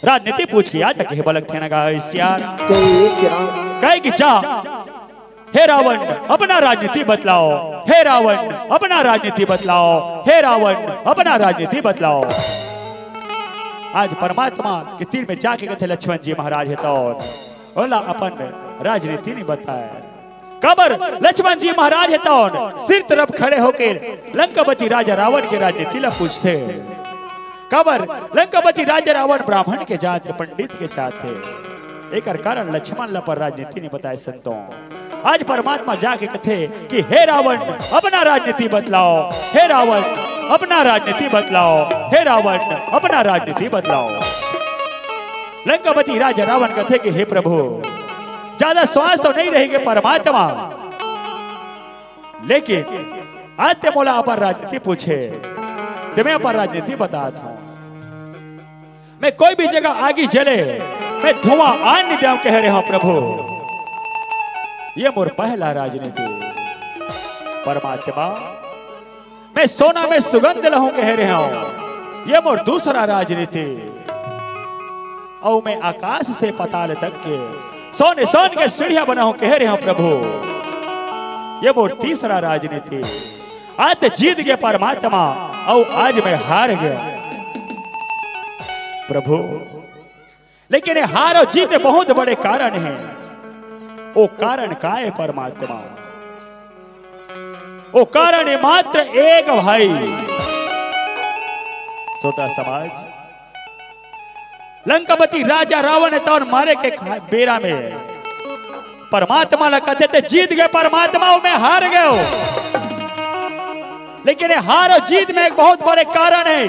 राजनीति पूछ के आजा के बलक थे ना गाय सियार कहे कि जा हे रावण अपना राजनीति बतलाओ हे रावण अपना राजनीति बतलाओ हे रावण अपना राजनीति बतलाओ। आज परमात्मा के तीर में जाके कथे लक्ष्मण जी महाराज है तो बोला अपन राजनीति नहीं बताया कबर लक्ष्मण जी महाराज है तो सिर तरफ खड़े होकर लंकापति राजा रावण के राजनीति ला पूछते कबर लंकापति राजा रावण ब्राह्मण के जात पंडित के जात थे एक कारण लक्ष्मण ला पर राजनीति नहीं बताए संतों। आज परमात्मा जाके कथे कि हे रावण अपना राजनीति बतलाओ हे रावण अपना राजनीति बतलाओ हे रावण अपना राजनीति बतलाओ। लंकापति राजा रावण कथे कि हे प्रभु ज्यादा श्वास तो नहीं रहेंगे परमात्मा लेकिन आज ते मोला अपन राजनीति पूछे तो मैं अपन राजनीति बताता हूं। मैं कोई भी जगह आगे जले मैं धुआं आन नहीं दूं कह रहे हो प्रभु ये मोर पहला राजनीति परमात्मा। मैं सोना में सुगंध लहूं कह रहे हो ये मोर दूसरा राजनीति और मैं आकाश से पताल तक के सोने सोन के सीढ़ियां बनाऊं कह रहे हो प्रभु ये मोर तीसरा राजनीति। आज तो जीत गए परमात्मा और आज मैं हार गया प्रभु लेकिन हार और जीत बहुत बड़े कारण हैं। वो कारण का है परमात्मा वो कारण है मात्र एक भाई श्रोता समाज लंकापति राजा रावण तो मारे के बेरा में परमात्मा ला कहते थे जीत गए परमात्मा में हार गए लेकिन हार और जीत में एक बहुत बड़े कारण है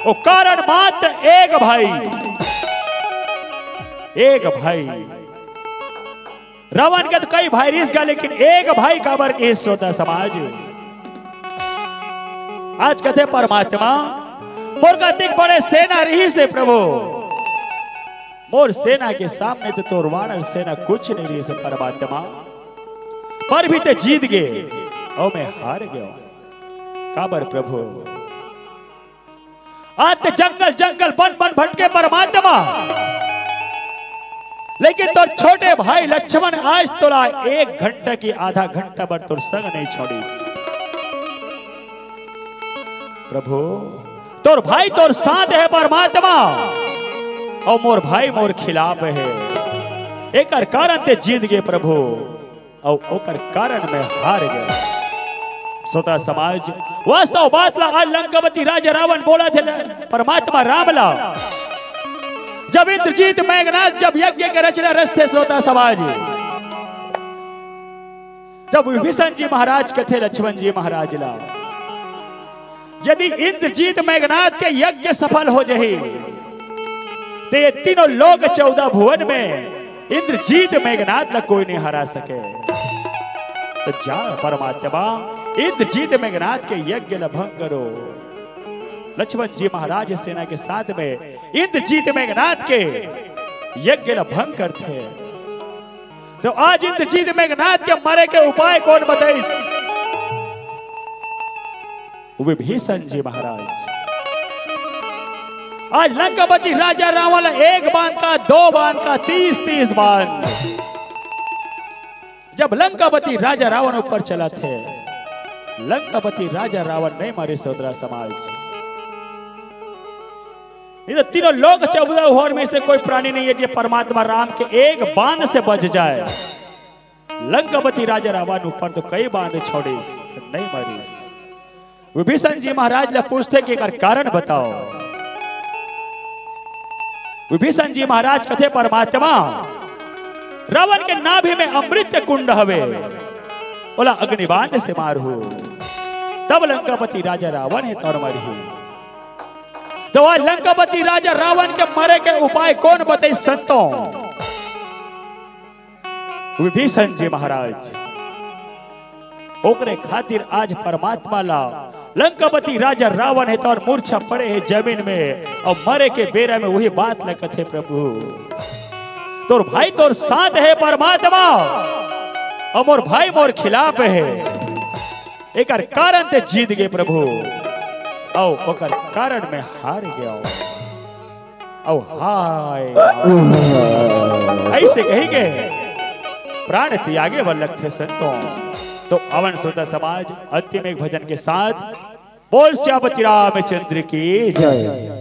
वो कारण मात्र एक भाई रावण के तो कई भाई रिस गए लेकिन एक भाई काबर के श्रोता समाज आज कहते परमात्मा मोर कहते बड़े सेना रही से प्रभु मोर सेना के सामने तो तोर वानर सेना कुछ नहीं रही से परमात्मा पर भी तो जीत गए और मैं हार गया काबर प्रभु आज तो जंगल जंगल बन बन भटके परमात्मा लेकिन तो छोटे भाई लक्ष्मण आज तोला 1 घंटा की आधा घंटा पर तोर संग नहीं छोड़ी प्रभु तोर भाई तोर साथ है परमात्मा और मोर भाई मोर खिलाफ है एक कारण ते जीत गए प्रभु और ओकर कारण में हार गए। श्रोता समाज वास्तव बात ला आज लंकापति राजा रावण बोला थे परमात्मा राम ला जब इंद्रजीत मेघनाथ जब यज्ञ के रचना रचते श्रोता समाज जब विभीषण जी महाराज कथे लक्ष्मण जी महाराज ला यदि इंद्रजीत मेघनाथ के यज्ञ सफल हो जाए तो ये तीनों लोग 14 भुवन में इंद्रजीत मेघनाथ ला कोई नहीं हरा सके। तो जा परमात्मा इंद्रजीत मेघनाथ के यज्ञ ला भंग करो। लक्ष्मण जी महाराज सेना के साथ में इंद्रजीत मेघनाथ के यज्ञ ला भंग करते। तो आज इंद्रजीत मेघनाथ के मरे के उपाय कौन बताइस? विभीषण जी महाराज। आज लंकापति राजा रावण एक बाण का, 2 बाण का, 30-30 बाण। जब लंकापति राजा रावण ऊपर चला थे, लंकापति राजा रावण नहीं मारे सोदरा समाज। ये तो तीनों लोग 14 भुवन में से कोई प्राणी नहीं है जो परमात्मा राम के एक बाण से बच जाए। लंकापति राजा रावण ऊपर तो कई बाण छोड़िस, नहीं मारिस। विभीषण जी महाराज ने पूछते कि कारण बताओ। विभीषण जी महाराज कथे परमात्मा रावण के नाभि में अमृत कुंड हवे, बोला अग्निबाण से मारहु। तब लंकापति राजा रावण है तौर मरही। तो आज लंकापति राजा रावण के मरे के उपाय कौन बताई संतों? विभीषण जी महाराज। ओकरे खातिर आज परमात्मा ला लंकापति राजा रावण है तौर मूर्छा पड़े है जमीन में और मरे के बेरा में वही बात न कथे प्रभु तोर भाई तोर साथ है परमात्मा और मोर भाई मोर खिलाफ है। एक कारण ते जीत गए प्रभु और ओकर कारण में हार गया। औ हाय ऐसे कही गए प्राण त्यागे वल्लभ थे संतों। तो अवन श्रोता समाज अंतिम एक भजन के साथ बोल श्यामति रामचंद्र की जय।